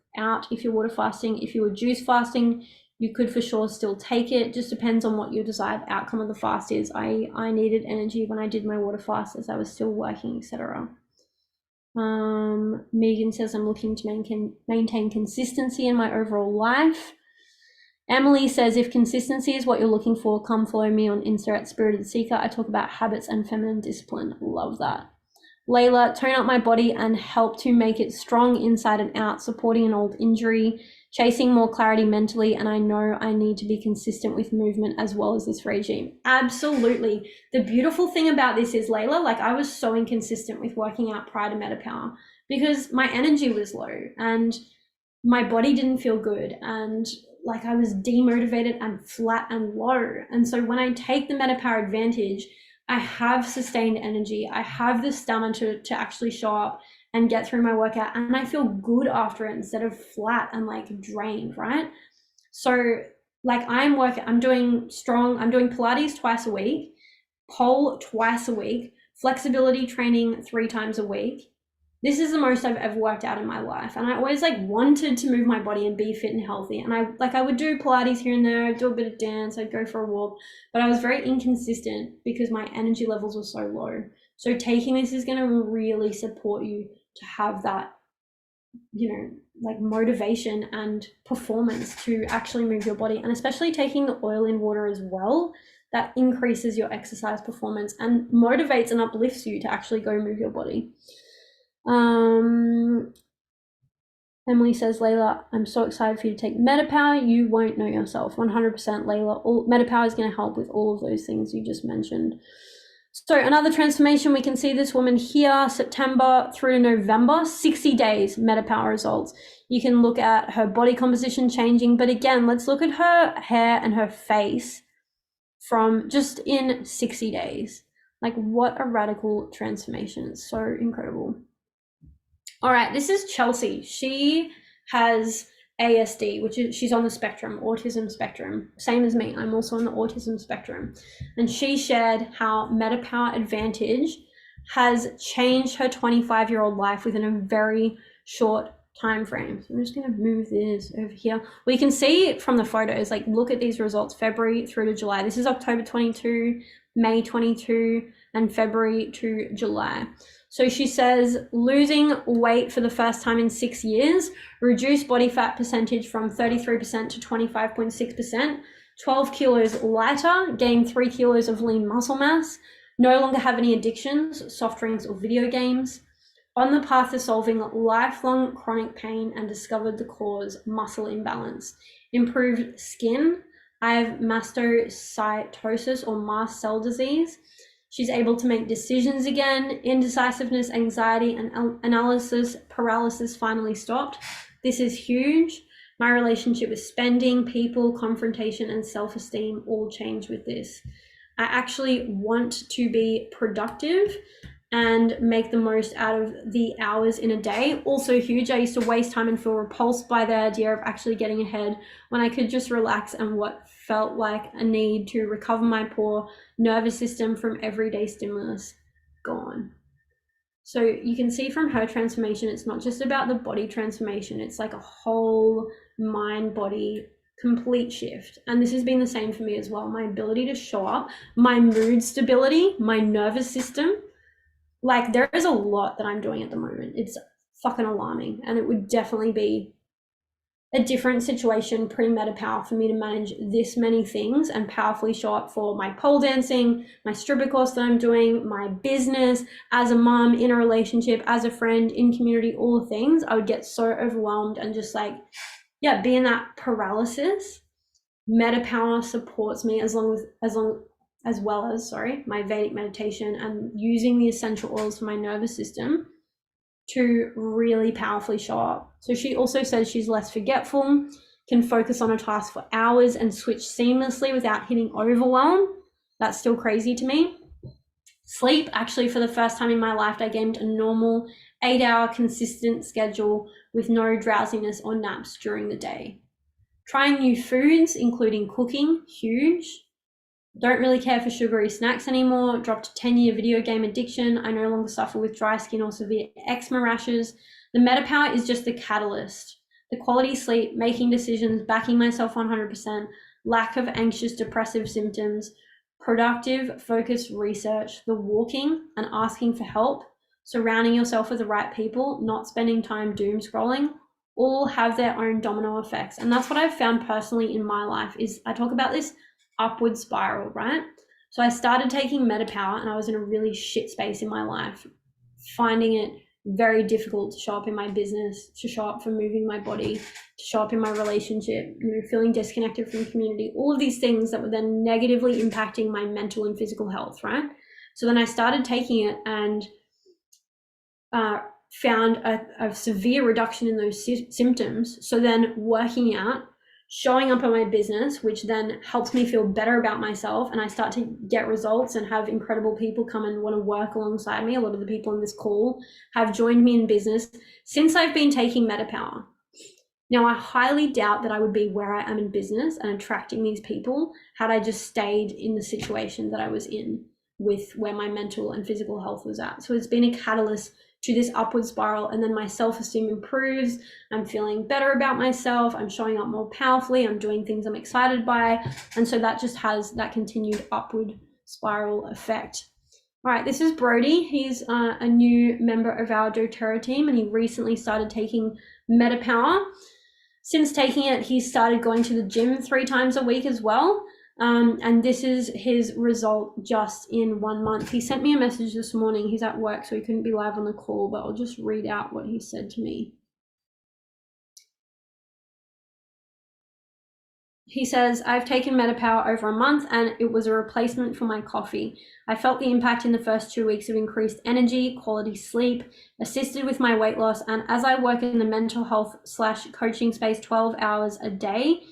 if you're water fasting. If you were juice fasting, you could for sure still take it. Just depends on what your desired outcome of the fast is. I needed energy when I did my water fast as I was still working, etc. Megan says, I'm looking to maintain consistency in my overall life. Emily says, if consistency is what you're looking for, come follow me on Insta at Spirited Seeker. I talk about habits and feminine discipline. Love that. Layla, tone up my body and help to make it strong inside and out, supporting an old injury, chasing more clarity mentally, and I know I need to be consistent with movement as well as this regime. Absolutely. The beautiful thing about this is, Layla, like I was so inconsistent with working out prior to MetaPWR because my energy was low and my body didn't feel good, and like I was demotivated and flat and low. And so when I take the MetaPWR Advantage, I have sustained energy. I have the stamina to actually show up and get through my workout, and I feel good after it instead of flat and like drained, right? So like I'm doing Pilates twice a week, pole twice a week, flexibility training 3 times a week. This is the most I've ever worked out in my life. And I always like wanted to move my body and be fit and healthy. And I would do Pilates here and there, I'd do a bit of dance, I'd go for a walk, but I was very inconsistent because my energy levels were so low. So taking this is going to really support you to have that, like motivation and performance to actually move your body. And especially taking the oil in water as well, that increases your exercise performance and motivates and uplifts you to actually go move your body. Emily says, Layla, I'm so excited for you to take MetaPWR. You won't know yourself. 100% Layla. MetaPWR is going to help with all of those things you just mentioned. So another transformation, we can see this woman here, September through to November, 60 days MetaPWR results. You can look at her body composition changing, but again, let's look at her hair and her face from just in 60 days. Like what a radical transformation. It's so incredible. All right, this is Chelsea. She has ASD, which is, she's on the spectrum, autism spectrum, same as me. I'm also on the autism spectrum. And she shared how MetaPWR Advantage has changed her 25-year-old life within a very short time frame. So I'm just going to move this over here. We can see from the photos, like look at these results, February through to July. This is October 22, May 22, and February to July. So she says, losing weight for the first time in 6 years, reduced body fat percentage from 33% to 25.6%, 12 kilos lighter, gained 3 kilos of lean muscle mass, no longer have any addictions, soft drinks or video games, on the path to solving lifelong chronic pain and discovered the cause, muscle imbalance, improved skin. I have mastocytosis or mast cell disease, She's able to make decisions again. Indecisiveness, anxiety, and analysis paralysis finally stopped. This is huge. My relationship with spending, people, confrontation, and self-esteem all changed with this. I actually want to be productive and make the most out of the hours in a day. Also huge. I used to waste time and feel repulsed by the idea of actually getting ahead when I could just relax, and what felt like a need to recover my poor nervous system from everyday stimulus gone. So you can see from her transformation, it's not just about the body transformation, it's like a whole mind body complete shift. And this has been the same for me as well. My ability to show up, my mood stability, my nervous system, like there is a lot that I'm doing at the moment. It's fucking alarming, and it would definitely be a different situation pre-MetaPWR for me to manage this many things and powerfully show up for my pole dancing, my stripper course that I'm doing, my business, as a mom, in a relationship, as a friend, in community, all the things. I would get so overwhelmed and just like, yeah, be in that paralysis. MetaPWR supports me as well as my Vedic meditation and using the essential oils for my nervous system to really powerfully show up. So she also says she's less forgetful, can focus on a task for hours and switch seamlessly without hitting overwhelm. That's still crazy to me. Sleep, actually for the first time in my life, I gained a normal 8-hour consistent schedule with no drowsiness or naps during the day. Trying new foods, including cooking, huge. Don't really care for sugary snacks anymore. Dropped a 10-year video game addiction. I no longer suffer with dry skin or severe eczema rashes. The MetaPWR is just the catalyst. The quality sleep, making decisions, backing myself 100%, lack of anxious, depressive symptoms, productive, focused research, the walking and asking for help, surrounding yourself with the right people, not spending time doom scrolling, all have their own domino effects. And that's what I've found personally in my life is I talk about this upward spiral, right? So I started taking MetaPWR and I was in a really shit space in my life, finding it very difficult to show up in my business, to show up for moving my body, to show up in my relationship, feeling disconnected from community, all of these things that were then negatively impacting my mental and physical health, right? So then I started taking it and found a severe reduction in those symptoms. So then working out, showing up on my business, which then helps me feel better about myself, and I start to get results and have incredible people come and want to work alongside me. A lot of the people in this call have joined me in business since I've been taking MetaPWR. Now, I highly doubt that I would be where I am in business and attracting these people had I just stayed in the situation that I was in with where my mental and physical health was at. So it's been a catalyst to this upward spiral, and then my self-esteem improves. I'm feeling better about myself. I'm showing up more powerfully. I'm doing things I'm excited by. And so that just has that continued upward spiral effect. All right, this is Brody. He's a new member of our doTERRA team, and he recently started taking MetaPWR. Since taking it, he started going to the gym 3 times a week as well. And this is his result just in 1 month. He sent me a message this morning. He's at work, so he couldn't be live on the call, but I'll just read out what he said to me. He says, I've taken MetaPWR over a month and it was a replacement for my coffee. I felt the impact in the first 2 weeks of increased energy, quality sleep, assisted with my weight loss. And as I work in the mental health / coaching space 12 hours a day,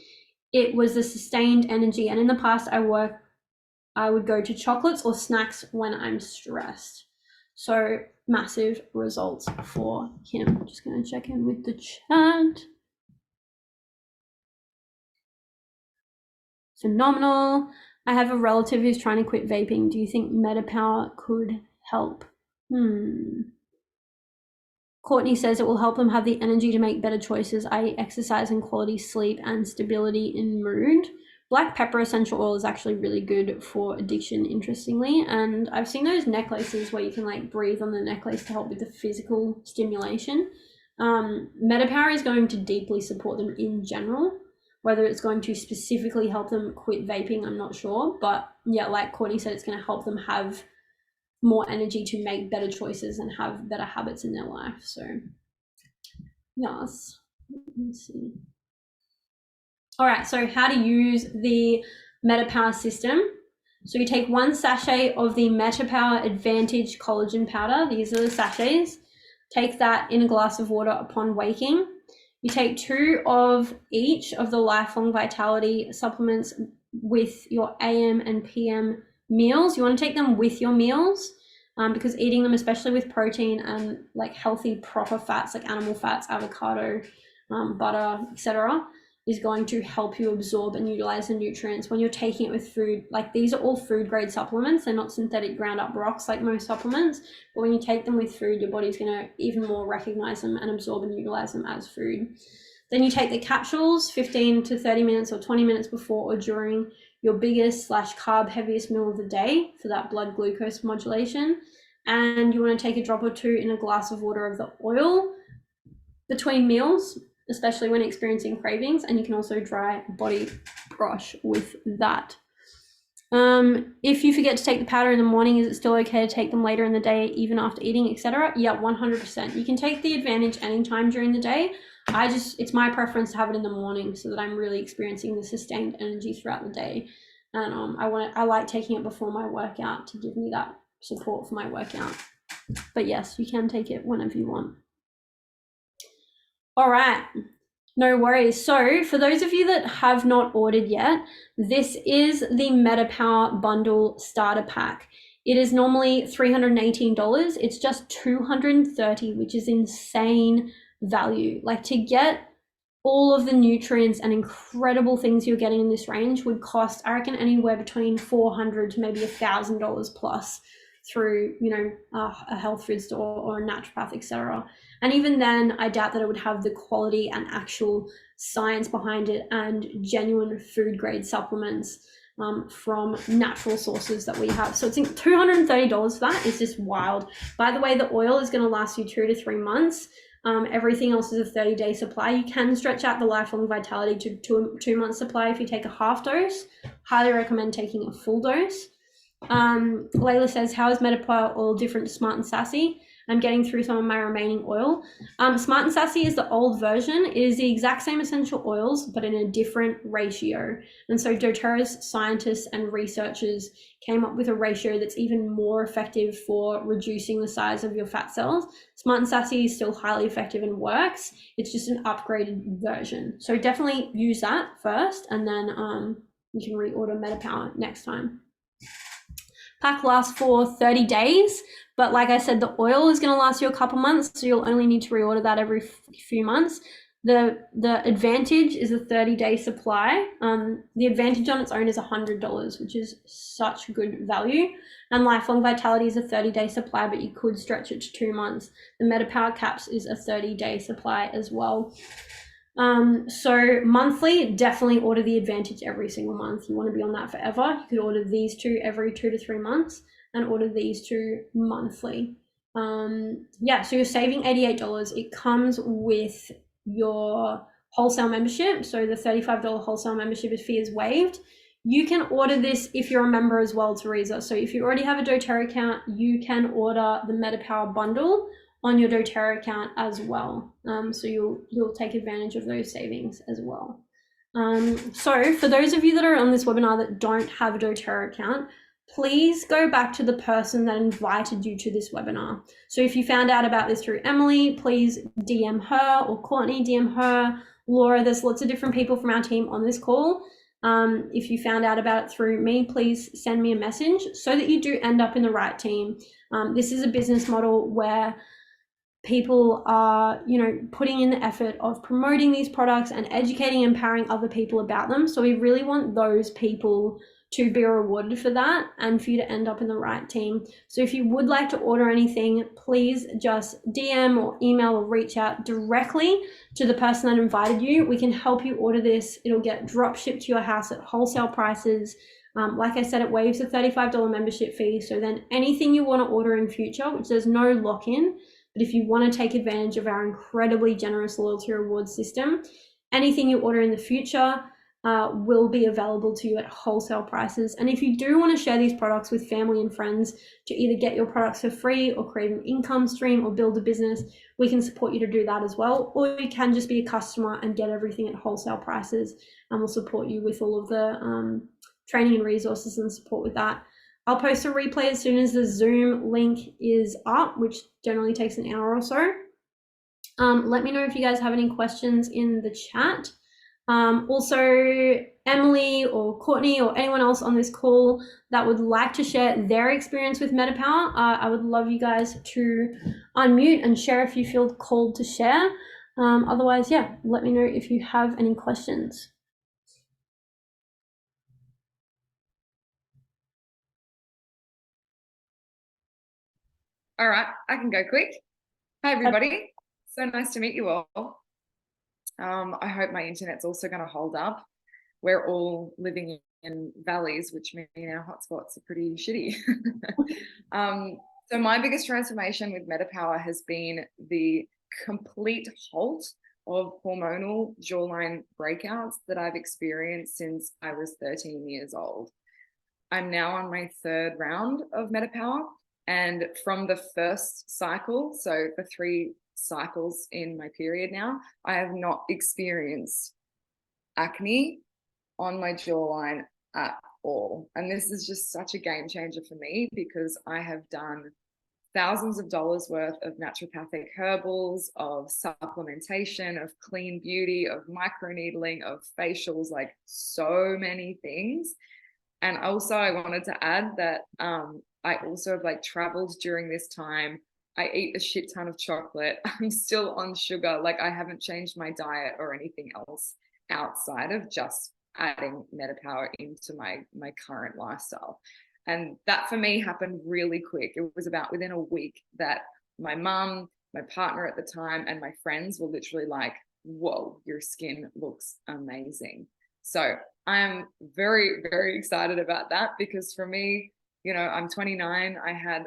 it was the sustained energy. And in the past, I would go to chocolates or snacks when I'm stressed. So massive results for him. I'm just going to check in with the chat. Phenomenal. I have a relative who's trying to quit vaping. Do you think MetaPWR could help? Courtney says it will help them have the energy to make better choices, i.e. exercise and quality sleep and stability in mood. Black pepper essential oil is actually really good for addiction, interestingly. And I've seen those necklaces where you can like breathe on the necklace to help with the physical stimulation. MetaPWR is going to deeply support them in general. Whether it's going to specifically help them quit vaping, I'm not sure. But yeah, like Courtney said, it's going to help them have more energy to make better choices and have better habits in their life. So yes, let's see. All right, so how to use the MetaPWR system. So you take 1 sachet of the MetaPWR Advantage Collagen Powder. These are the sachets. Take that in a glass of water upon waking. You take 2 of each of the Lifelong Vitality supplements with your AM and PM meals. You want to take them with your meals because eating them, especially with protein and like healthy proper fats like animal fats, avocado, butter, etc., is going to help you absorb and utilize the nutrients when you're taking it with food. Like these are all food grade supplements. They're not synthetic ground up rocks like most supplements, but when you take them with food, your body's going to even more recognize them and absorb and utilize them as food. Then you take the capsules 15 to 30 minutes or 20 minutes before or during your biggest / carb heaviest meal of the day for that blood glucose modulation. And you want to take a drop or 2 in a glass of water of the oil between meals, especially when experiencing cravings, and you can also dry body brush with that. If you forget to take the powder in the morning, is it still okay to take them later in the day, even after eating, etc.? Yeah, 100%. You can take the Advantage anytime during the day. It's my preference to have it in the morning so that I'm really experiencing the sustained energy throughout the day. And I like taking it before my workout to give me that support for my workout. But yes, you can take it whenever you want. All right, no worries. So for those of you that have not ordered yet, this is the MetaPWR Bundle Starter Pack. It is normally $318. It's just $230, which is insane value. Like to get all of the nutrients and incredible things you're getting in this range would cost, I reckon, anywhere between $400 to maybe $1,000 plus through, a health food store or a naturopath, etc. And even then, I doubt that it would have the quality and actual science behind it and genuine food grade supplements from natural sources that we have. So it's $230 for that is just wild. By the way, the oil is going to last you 2 to 3 months. Everything else is a 30-day supply. You can stretch out the Lifelong Vitality to 2 month supply if you take a half dose. Highly recommend taking a full dose. Layla says, how is MetaPWR oil different to Smart and Sassy? I'm getting through some of my remaining oil. Smart and Sassy is the old version. It is the exact same essential oils, but in a different ratio. And so doTERRA's scientists and researchers came up with a ratio that's even more effective for reducing the size of your fat cells. Smart and Sassy is still highly effective and works. It's just an upgraded version. So definitely use that first, and then you can reorder MetaPWR next time. Pack lasts for 30 days, but like I said, the oil is going to last you a couple months, so you'll only need to reorder that every few months. The Advantage is a 30-day supply. The Advantage on its own is $100, which is such good value. And Lifelong Vitality is a 30-day supply, but you could stretch it to 2 months. The MetaPWR Caps is a 30-day supply as well. So monthly, definitely order the Advantage every single month. You want to be on that forever. You could order these 2 every 2 to 3 months and order these 2 monthly. So you're saving $88. It comes with your wholesale membership. So the $35 wholesale membership fee is waived. You can order this if you're a member as well, Teresa. So if you already have a doTERRA account, you can order the MetaPWR bundle on your doTERRA account as well. So you'll take advantage of those savings as well. So for those of you that are on this webinar that don't have a doTERRA account, please go back to the person that invited you to this webinar. So if you found out about this through Emily, please DM her, or Courtney, DM her, Laura. There's lots of different people from our team on this call. If you found out about it through me, please send me a message so that you do end up in the right team. This is a business model where people are, putting in the effort of promoting these products and educating and empowering other people about them. So we really want those people to be rewarded for that and for you to end up in the right team. So if you would like to order anything, please just DM or email or reach out directly to the person that invited you. We can help you order this. It'll get drop shipped to your house at wholesale prices. Like I said, it waives a $35 membership fee. So then anything you want to order in future, which there's no lock-in, but if you want to take advantage of our incredibly generous loyalty reward system, anything you order in the future will be available to you at wholesale prices. And if you do want to share these products with family and friends to either get your products for free or create an income stream or build a business, we can support you to do that as well. Or you can just be a customer and get everything at wholesale prices, and we'll support you with all of the training and resources and support with that. I'll post a replay as soon as the Zoom link is up, which generally takes an hour or so. Let me know if you guys have any questions in the chat. Also, Emily or Courtney or anyone else on this call that would like to share their experience with MetaPWR, I would love you guys to unmute and share if you feel called to share. Otherwise, yeah, let me know if you have any questions. All right, I can go quick. Hi, everybody. So nice to meet you all. I hope my internet's also going to hold up. We're all living in valleys, which mean our hotspots are pretty shitty. So my biggest transformation with MetaPWR has been the complete halt of hormonal jawline breakouts that I've experienced since I was 13 years old. I'm now on my 3rd round of MetaPWR, and from the first cycle, so for 3 cycles in my period now, I have not experienced acne on my jawline at all. And this is just such a game changer for me, because I have done thousands of dollars worth of naturopathic herbals, of supplementation, of clean beauty, of microneedling, of facials, like so many things. And also I wanted to add that I also have like traveled during this time. I eat a shit ton of chocolate. I'm still on sugar. Like, I haven't changed my diet or anything else outside of just adding MetaPWR into my current lifestyle. And that for me happened really quick. It was about within a week that my mum, my partner at the time, and my friends were literally like, whoa, your skin looks amazing. So I'm very, very excited about that, because for me, you know, I'm 29. I had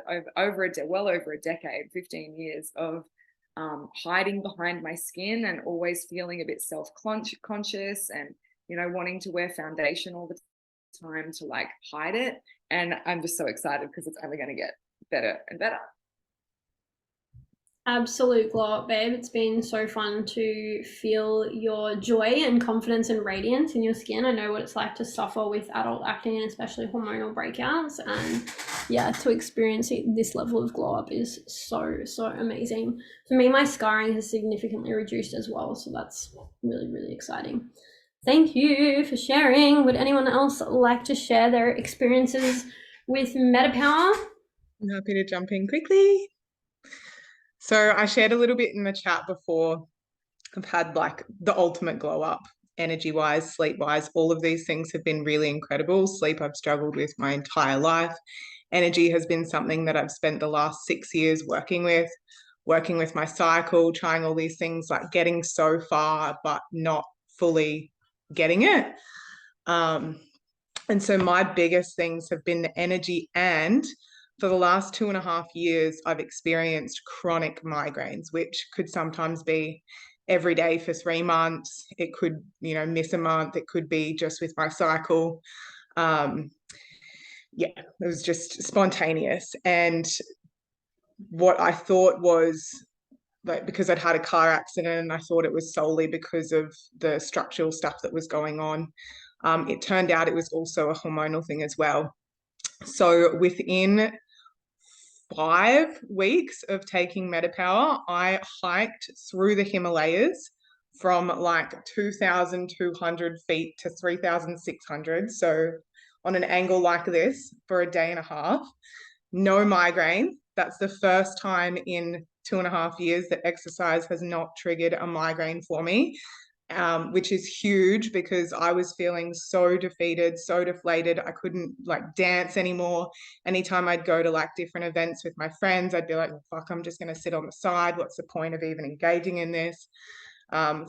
well over a decade, 15 years of hiding behind my skin and always feeling a bit self-conscious and, you know, wanting to wear foundation all the time to like hide it. And I'm just so excited because it's only going to get better and better. Absolute glow up, babe. It's been so fun to feel your joy and confidence and radiance in your skin. I know what it's like to suffer with adult acne and especially hormonal breakouts. And yeah, to experience this level of glow up is so, so amazing. For me, my scarring has significantly reduced as well. So that's really, really exciting. Thank you for sharing. Would anyone else like to share their experiences with MetaPWR? I'm happy to jump in quickly. So I shared a little bit in the chat before. I've had like the ultimate glow up, energy-wise, sleep-wise. All of these things have been really incredible. Sleep I've struggled with my entire life. Energy has been something that I've spent the last 6 years working with my cycle, trying all these things, like getting so far, but not fully getting it. And so my biggest things have been the energy, and for the last 2.5 years, I've experienced chronic migraines, which could sometimes be every day for 3 months. It could, you know, miss a month. It could be just with my cycle. Yeah, it was just spontaneous. And what I thought was, like, because I'd had a car accident and I thought it was solely because of the structural stuff that was going on. It turned out it was also a hormonal thing as well. So within 5 weeks of taking MetaPWR, I hiked through the Himalayas from like 2,200 feet to 3,600. So on an angle like this for a day and a half, no migraine. That's the first time in 2.5 years that exercise has not triggered a migraine for me. Which is huge, because I was feeling so defeated, so deflated. I couldn't like dance anymore. Anytime I'd go to like different events with my friends, I'd be like, fuck, I'm just going to sit on the side. What's the point of even engaging in this?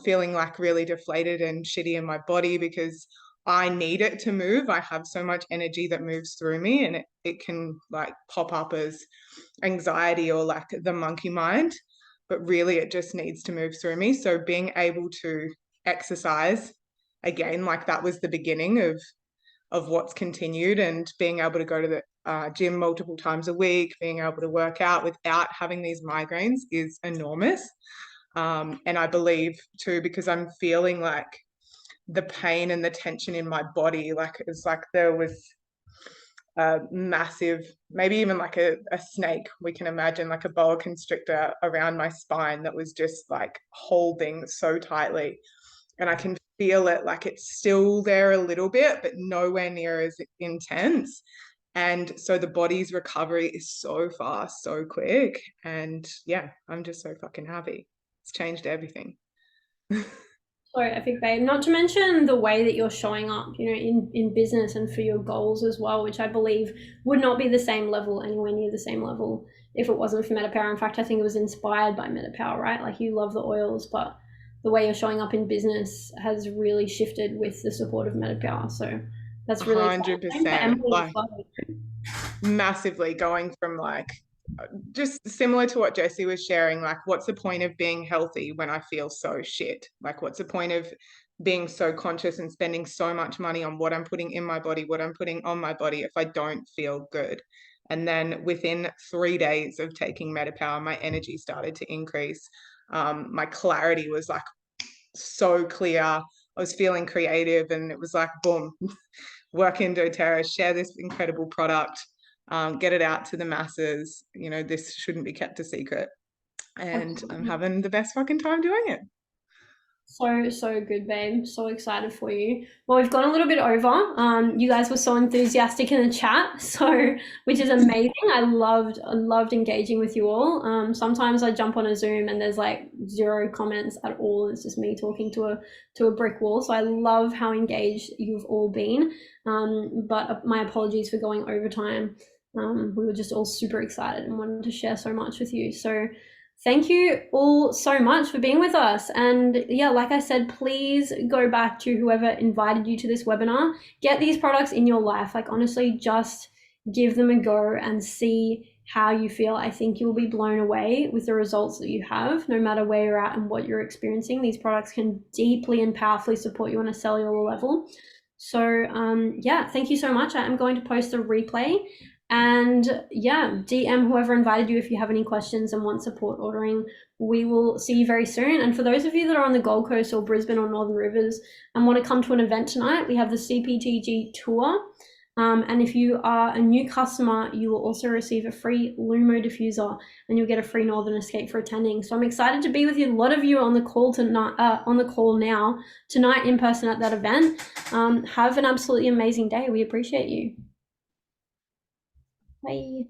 Feeling like really deflated and shitty in my body, because I need it to move. I have so much energy that moves through me, and it can like pop up as anxiety or like the monkey mind, but really it just needs to move through me. So being able to exercise again, like that was the beginning of what's continued, and being able to go to the gym multiple times a week, being able to work out without having these migraines is enormous. And I believe too, because I'm feeling like the pain and the tension in my body. Like it's like there was a massive, maybe even like a snake, we can imagine, like a boa constrictor around my spine that was just like holding so tightly. And I can feel it, like it's still there a little bit, but nowhere near as intense. And so the body's recovery is so fast, so quick. And yeah, I'm just so fucking happy. It's changed everything. So epic, babe. Not to mention the way that you're showing up, you know, in business and for your goals as well, which I believe would not be the same level, anywhere near the same level, if it wasn't for MetaPWR. In fact, I think it was inspired by MetaPWR, right? Like, you love the oils, but the way you're showing up in business has really shifted with the support of MetaPWR. So that's really 100%. Like, massively, going from like just similar to what Jessie was sharing, like what's the point of being healthy when I feel so shit? Like what's the point of being so conscious and spending so much money on what I'm putting in my body, what I'm putting on my body if I don't feel good? And then within 3 days of taking MetaPWR, my energy started to increase. My clarity was like so clear. I was feeling creative, and it was like, boom, work in doTERRA, share this incredible product, get it out to the masses. You know, this shouldn't be kept a secret. And I'm having the best fucking time doing it. So good, babe. So excited for you. Well, we've gone a little bit over. You guys were so enthusiastic in the chat, so which is amazing. I loved engaging with you all. Sometimes I jump on a Zoom and there's like 0 comments at all. It's just me talking to a brick wall. So I love how engaged you've all been. But my apologies for going over time. We were just all super excited and wanted to share so much with you. So thank you all so much for being with us. And yeah, like I said, please go back to whoever invited you to this webinar. Get these products in your life. Like, honestly, just give them a go and see how you feel. I think you'll be blown away with the results that you have, no matter where you're at and what you're experiencing. These products can deeply and powerfully support you on a cellular level. So yeah, thank you so much. I am going to post a replay. And yeah, DM whoever invited you if you have any questions and want support ordering. We will see you very soon. And for those of you that are on the Gold Coast or Brisbane or Northern Rivers and want to come to an event tonight, we have the CPTG tour. And if you are a new customer, you will also receive a free Lumo diffuser and you'll get a free Northern Escape for attending. So I'm excited to be with you. A lot of you are on the call tonight, now tonight in person at that event. Have an absolutely amazing day. We appreciate you. Bye.